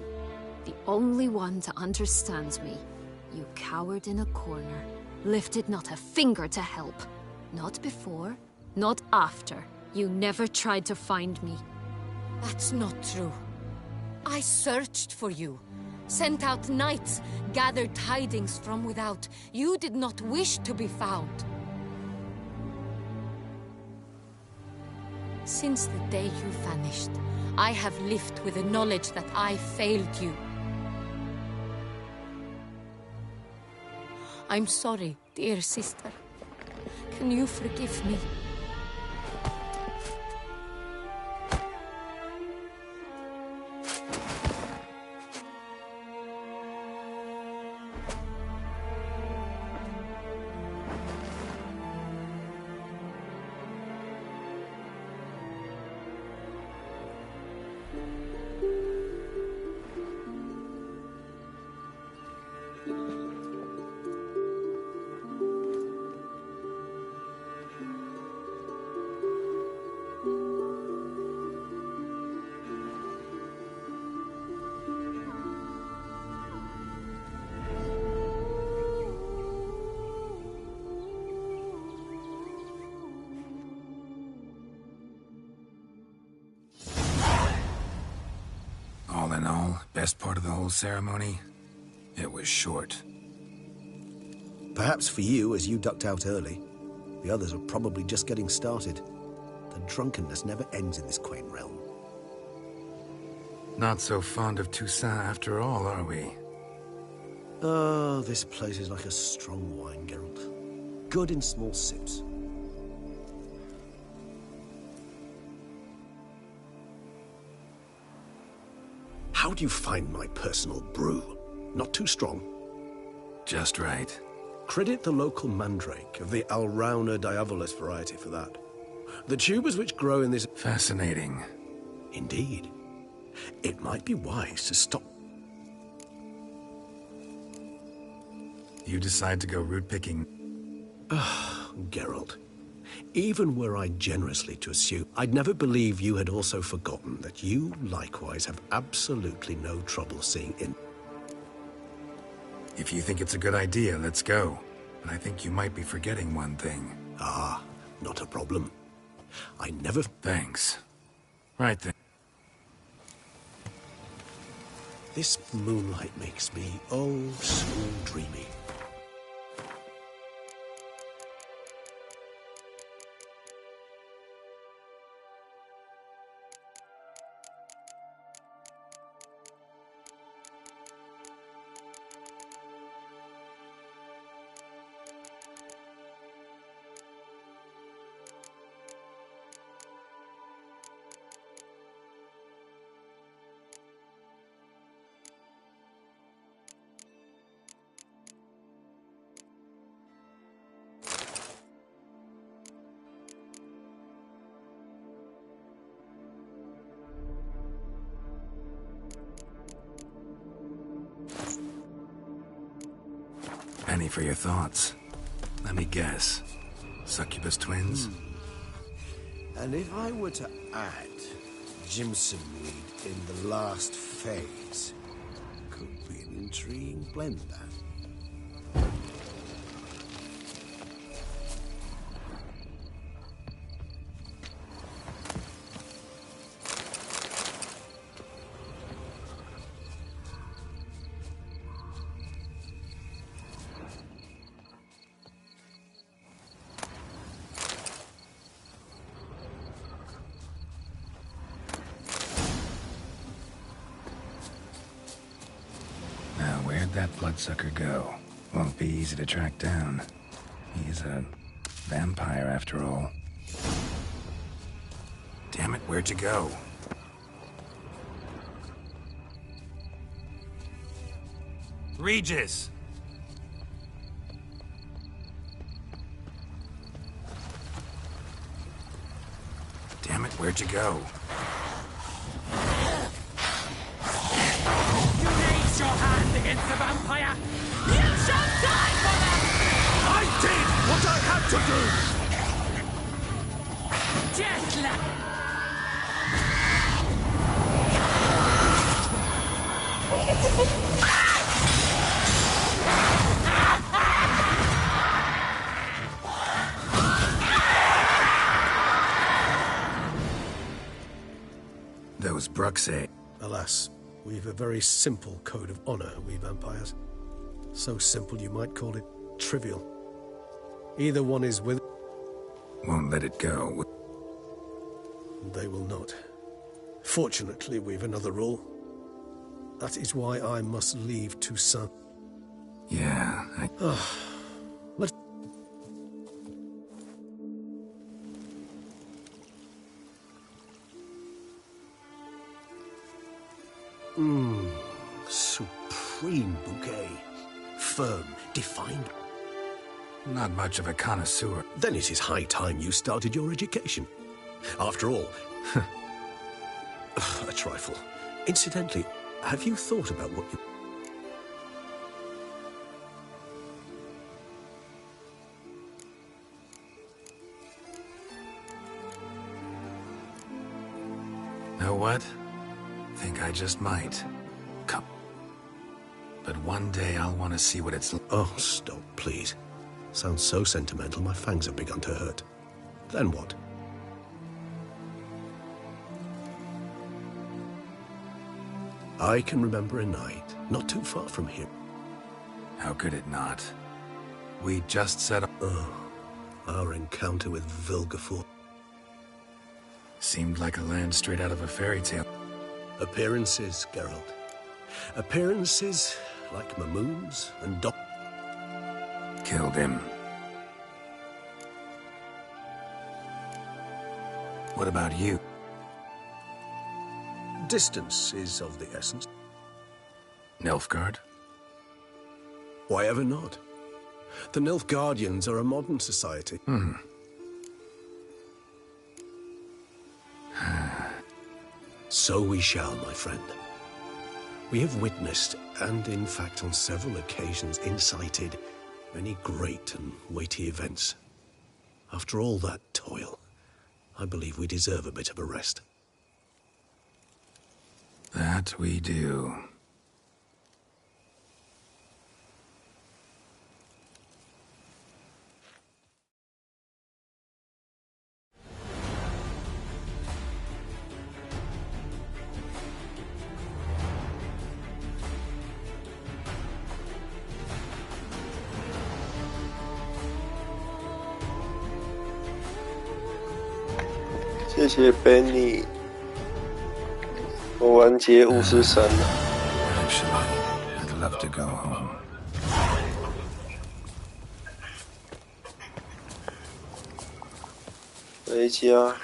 the only one to understand me, you cowered in a corner, lifted not a finger to help. Not before, not after. You never tried to find me. That's not true. I searched for you, sent out knights, gathered tidings from without. You did not wish to be found. Since the day you vanished, I have lived with the knowledge that I failed you. I'm sorry, dear sister. Can you forgive me? Well, best part of the whole ceremony? It was short. Perhaps for you, as you ducked out early. The others are probably just getting started. The drunkenness never ends in this quaint realm. Not so fond of Toussaint after all, are we? Oh, this place is like a strong wine, Geralt. Good in small sips. How do you find my personal brew? Not too strong? Just right. Credit the local mandrake of the Alrauna diavolus variety for that. The tubers which grow in this... Fascinating. Indeed. It might be wise to stop... You decide to go root picking? Ah, Geralt. Even were I generously to assume, I'd never believe you had also forgotten that you likewise have absolutely no trouble seeing in... If you think it's a good idea, let's go. But I think you might be forgetting one thing. Ah, not a problem. I never... Thanks. Right then. This moonlight makes me, oh, so dreamy. Penny for your thoughts. Let me guess. Succubus twins? And if I were to add Jimson weed in the last phase, could be an intriguing blend, that. That bloodsucker go? Won't be easy to track down. He's a vampire after all. Damn it, where'd you go? Regis! Damn it, where'd you go? Your hand against the vampire! You shall die for that! I did what I had to do! Jetla! Those Bruxay. Alas. We've a very simple code of honor, we vampires. So simple you might call it trivial. Either one is with... Won't let it go. They will not. Fortunately, we've another rule. That is why I must leave Toussaint. Yeah, Let's... Supreme bouquet. Firm, defined. Not much of a connoisseur. Then it is high time you started your education. After all... a trifle. Incidentally, have you thought about what you... Know what? Think I just might. Come. But one day I'll want to see what it's like. Oh, stop, please. Sounds so sentimental, my fangs have begun to hurt. Then what? I can remember a night not too far from here. How could it not? We just set up... Oh, our encounter with Vilgefortz. Seemed like a land straight out of a fairy tale. Appearances, Geralt. Appearances like Mamoons and Killed him. What about you? Distance is of the essence. Nilfgaard? Why ever not? The Nilfgaardians are a modern society. So we shall, my friend. We have witnessed, and in fact on several occasions incited, many great and weighty events. After all that toil, I believe we deserve a bit of a rest. That we do.谢谢 Benny， 我完结53了。Actually, I'd love to go home. 回家。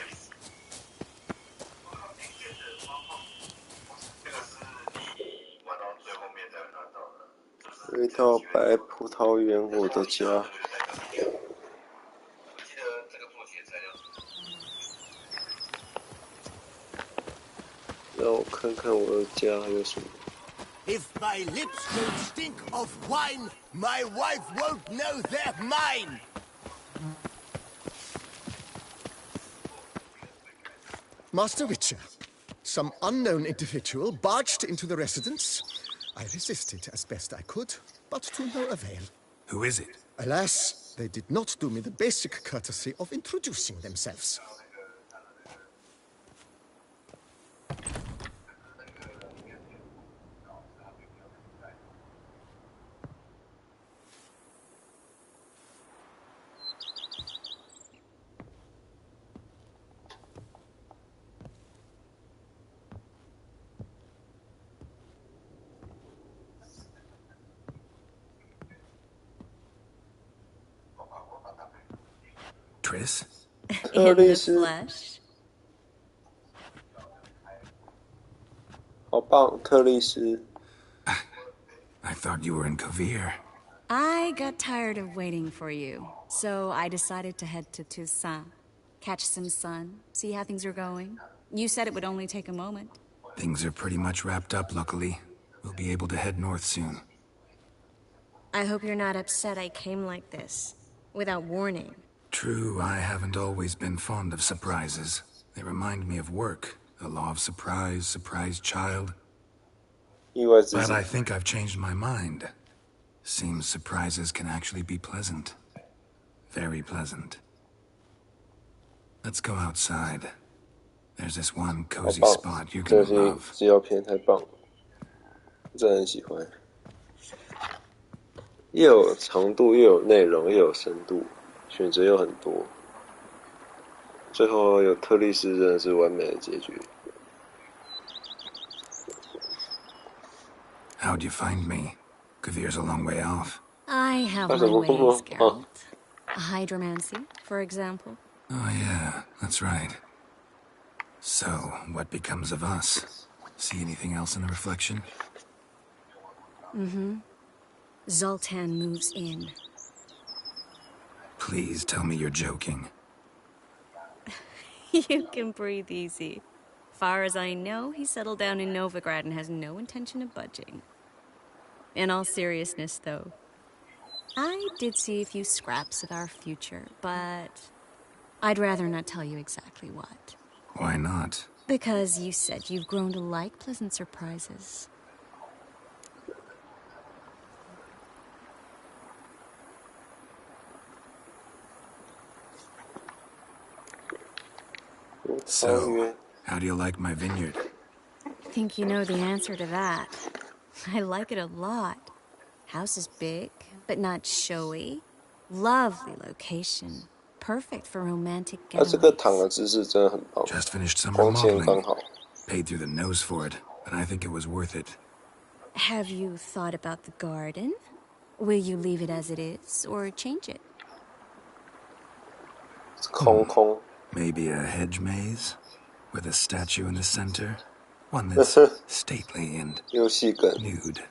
回到白葡萄园，我的家。让我看看我的家还有什么。If my lips don't stink of wine, my wife won't know they're mine. Master Witcher, some unknown individual barged into the residence. I resisted as best I could, but to no avail. Who is it? Alas, they did not do me the basic courtesy of introducing themselves. Triss? In the flesh. 好棒，特丽丝。I thought you were in Kovir. I got tired of waiting for you, so I decided to head to Toussaint, catch some sun, see how things are going. You said it would only take a moment. Things are pretty much wrapped up, luckily. We'll be able to head north soon. I hope you're not upset I came like this, without warning. True, I haven't always been fond of surprises. They remind me of work. The law of surprise, surprise child. But I think I've changed my mind. Seems surprises can actually be pleasant. Very pleasant. Let's go outside. There's this one cozy spot you're gonna love. 资料片太棒了，真的很喜欢。又有长度，又有内容，又有深度，选择又很多。最后有特丽丝，真的是完美的结局。How'd you find me? Kavir's a long way off. I have my ways, Geralt. Hydromancy, for example. Oh yeah, that's right. So, what becomes of us? See anything else in the reflection? Mm-hmm. Zoltan moves in. Please tell me you're joking. You can breathe easy. Far as I know, he settled down in Novigrad and has no intention of budging. In all seriousness, though, I did see a few scraps of our future, but I'd rather not tell you exactly what. Why not? Because you said you've grown to like pleasant surprises. So, how do you like my vineyard? think you know the answer to that. I like it a lot. House is big, but not showy. Lovely location. Perfect for romantic 它这个躺的姿势真的很棒， Just finished some 光线 remodeling. 刚好。 Paid through the nose for it, but I think it was worth it. Have you thought about the garden? Will you leave it as it is, or change it? 空空。 Maybe a hedge maze? With a statue in the center? One that's stately and 游戏梗 nude.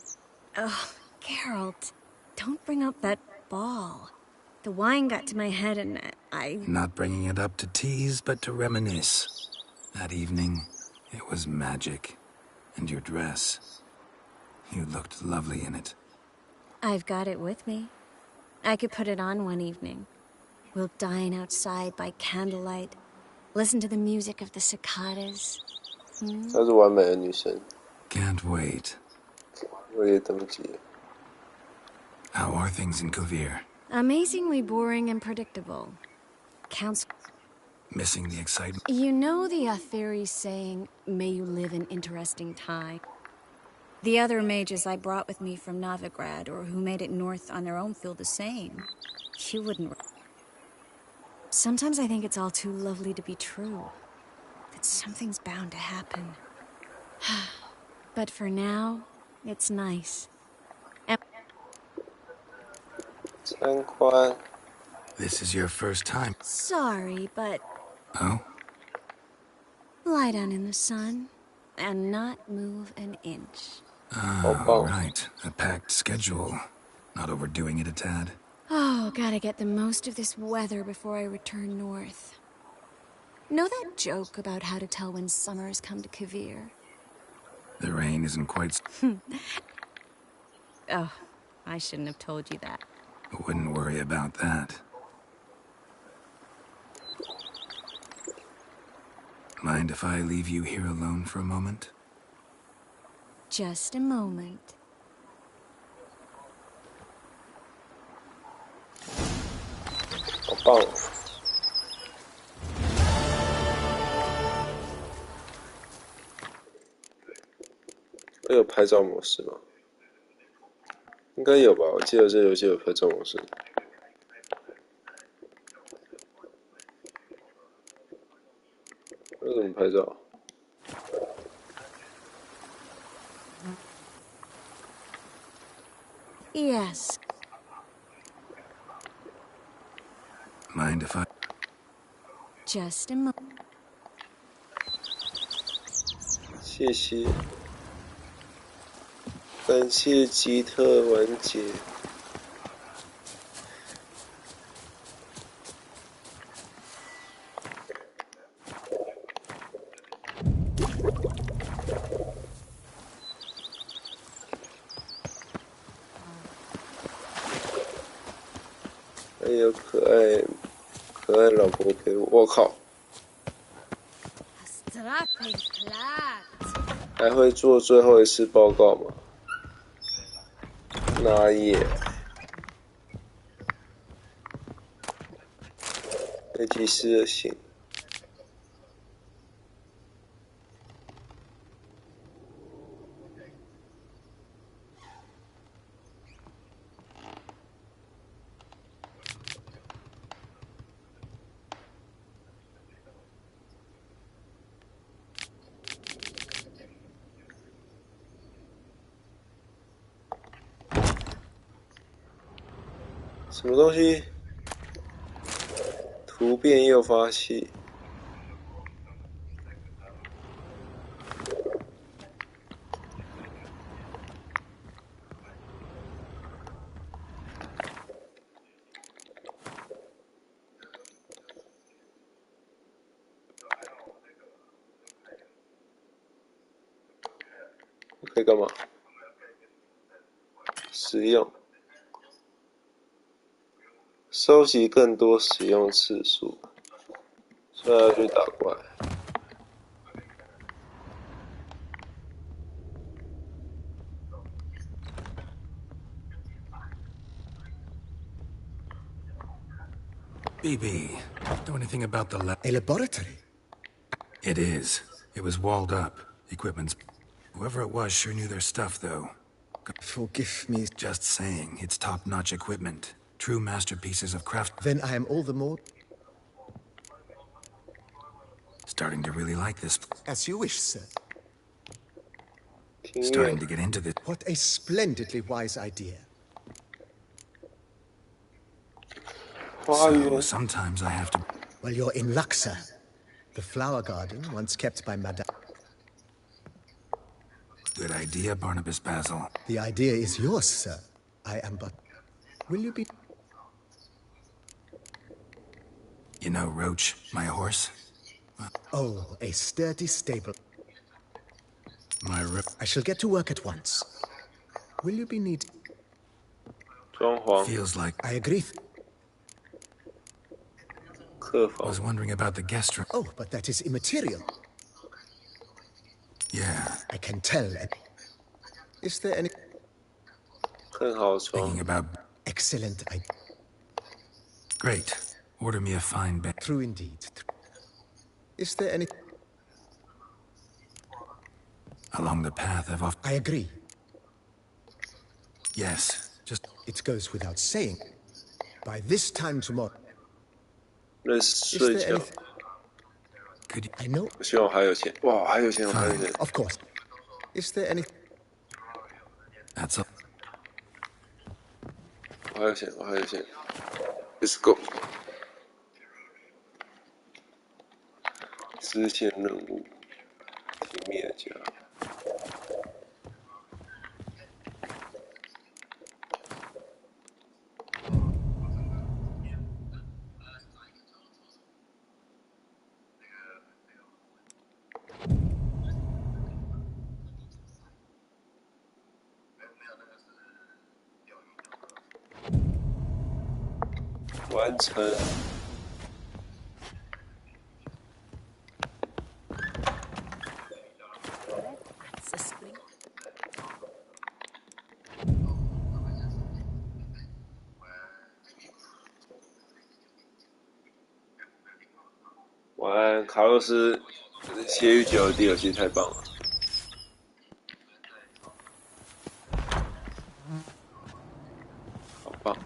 Oh, Geralt, don't bring up that ball. The wine got to my head and I... Not bringing it up to tease, but to reminisce. That evening, it was magic. And your dress. You looked lovely in it. I've got it with me. I could put it on one evening. We'll dine outside by candlelight. Listen to the music of the cicadas. 她是完美的女生。 Can't wait. 我也登记。 How are things in Kovir? Amazingly boring and predictable. Counts... Missing the excitement? You know the Aetheri saying, may you live in interesting time? The other mages I brought with me from Novigrad, or who made it north on their own, feel the same. You wouldn't... Sometimes I think it's all too lovely to be true. That something's bound to happen. But for now, it's nice. This is your first time. Sorry, but... Oh? Lie down in the sun and not move an inch. Right. A packed schedule. Not overdoing it a tad. Oh, gotta get the most of this weather before I return north. Know that joke about how to tell when summer has come to Kovir? The rain isn't quite... Oh, I shouldn't have told you that. Wouldn't worry about that. Mind if I leave you here alone for a moment? Just a moment. Oh, 会有拍照模式吗？应该有吧，我记得这游戏有拍照模式。要怎么拍照？ Yes. Mind if I... Just a moment. 谢谢。感谢吉特完结。还有可爱老婆陪我，我靠！还会做最后一次报告吗？那也。被提示的信。什么东西？突变诱发器。可以干嘛？使用。 收集更多使用次数，所以要去打怪。BB, know anything about the A laboratory? It is. It was walled up. Equipment's... Whoever it was sure knew their stuff, though. Forgive me. Just saying, it's top-notch equipment. True masterpieces of craft. Then I am all the more... Starting to really like this. As you wish, sir. Starting to get into this. What a splendidly wise idea. So, sometimes I have to... Well, you're in luck, sir. The flower garden, once kept by Madame... Good idea, Barnabas Basil. The idea is yours, sir. I am but... Will you be... You know, Roach, my horse? Oh, a sturdy stable. I shall get to work at once. Will you be needed? Feels like... I agree. I was wondering about the guest room. Oh, but that is immaterial. Yeah. I can tell. Is there any... Thinking about... Excellent idea. Great. Order me a fine bed. True indeed. Is there any... Along the path I've often... I agree. Yes, just... It goes without saying. By this time tomorrow... Is there anything... Could you... I know... Of course. Is there any... That's all. 我还有钱。Let's go。支线任务，提灭家。完成。晚安，卡洛斯。血与酒的第二季太棒了。好棒。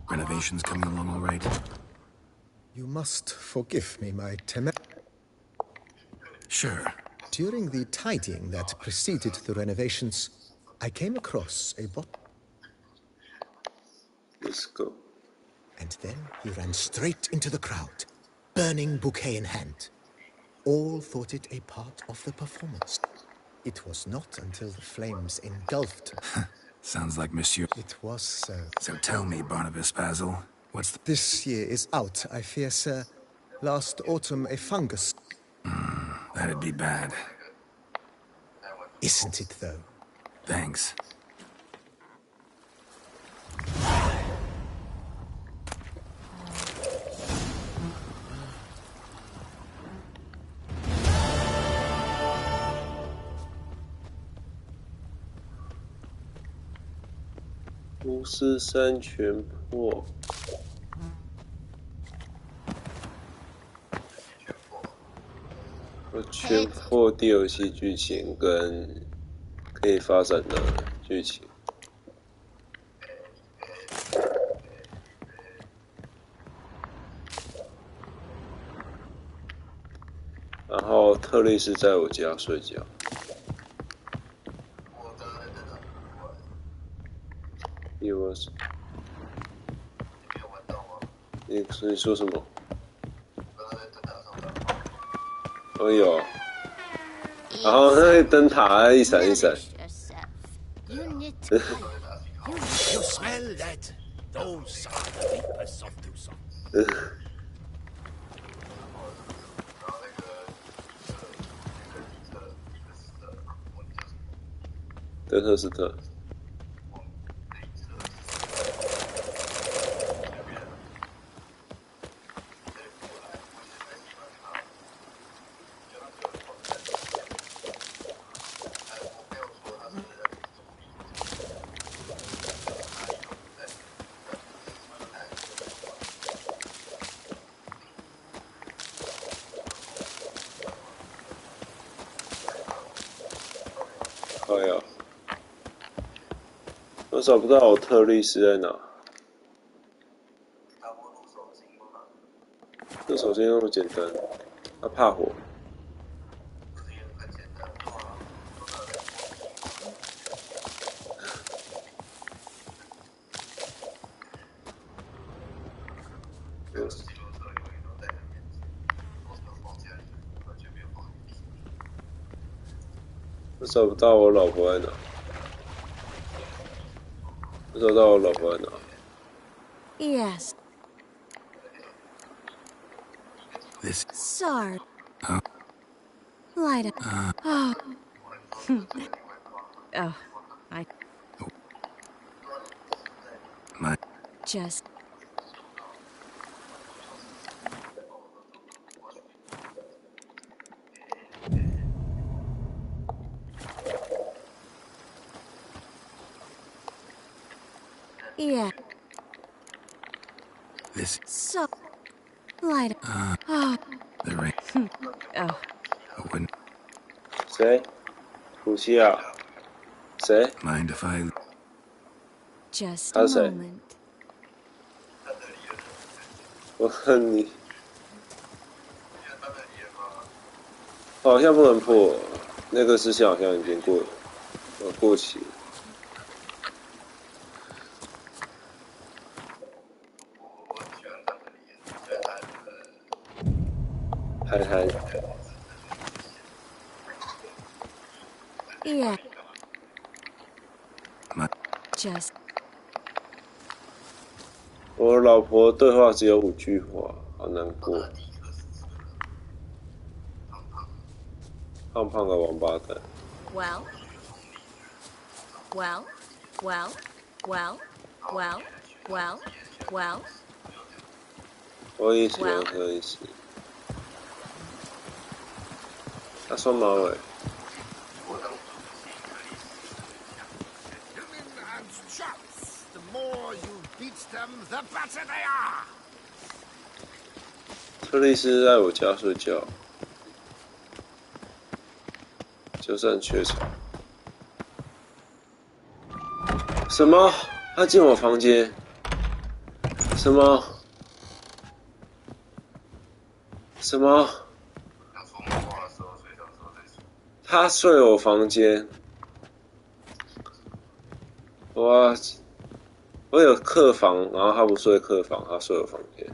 Renovations coming along all right. You must forgive me, my Sure. During the tidying that preceded the renovations, I came across a bot. Let's go. And then he ran straight into the crowd, burning bouquet in hand. All thought it a part of the performance. It was not until the flames engulfed. Sounds like Monsieur. It was so. So tell me, Barnabas Basil, what's the... This year is out, I fear, sir. Last autumn, a fungus. That'd be bad. Isn't it, though? Thanks.巫师三全破。全破DLC剧情跟可以发展的剧情。然后特丽是在我家睡觉。你说什么？哦有，然后那个灯塔一闪一闪。You smell that? Those are the vapors of Tucson. 德特斯特。哎呀，我找不到我特利斯在哪。这手机那么简单，他怕火。我找不到我老婆在哪？我找到我老婆在哪 Yes. This. Sorry. Light up. Oh. Oh, I. My. Just. Yeah. This. So. Light up. Oh. The ring. Oh. Open. 谁？古希啊？谁 ？Mind if I? Just 他 a 是谁？ moment. 我恨你。好像不能破，那个事情好像已经过期了。嗨嗨。Yeah. My. Just. 我老婆对话只有5句话，好难过。胖胖的王八蛋。Well. Well. Well. Well. Well. Well. Well. 我也喜欢特丽斯。他双马尾。The more you beat them, the better they are. 特丽斯在我家睡觉，就算缺场。什么？他进我房间？什么？什么？他睡我房间。我有客房，然后他不睡客房，他睡我房间。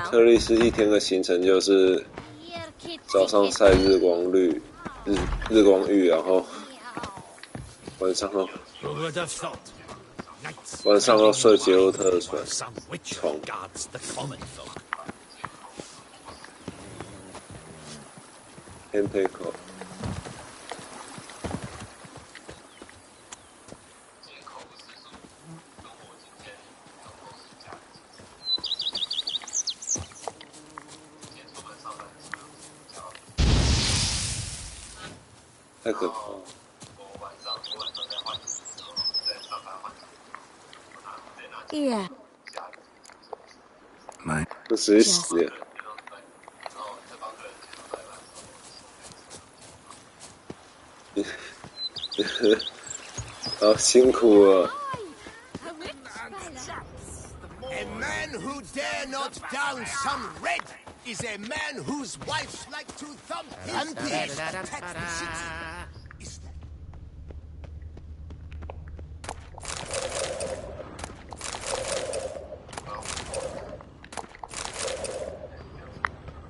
特丽斯一天的行程就是早上晒日光浴，然后晚上要睡杰洛特的床。天配口。太可怕了！这谁死呀？好辛苦啊！ who dare not down some red is a man whose wives like to thump his penis. Is that?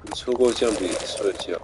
你错过酱比睡觉。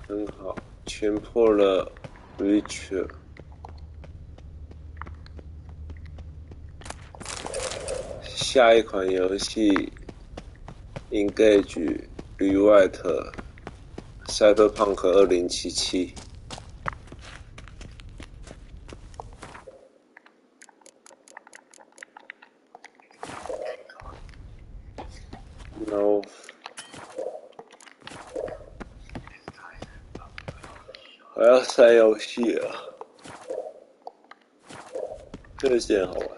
很好，全破了 Richard。下一款游戏 Engage 与 White Cyberpunk 2077。No。我要删游戏了，这件好玩。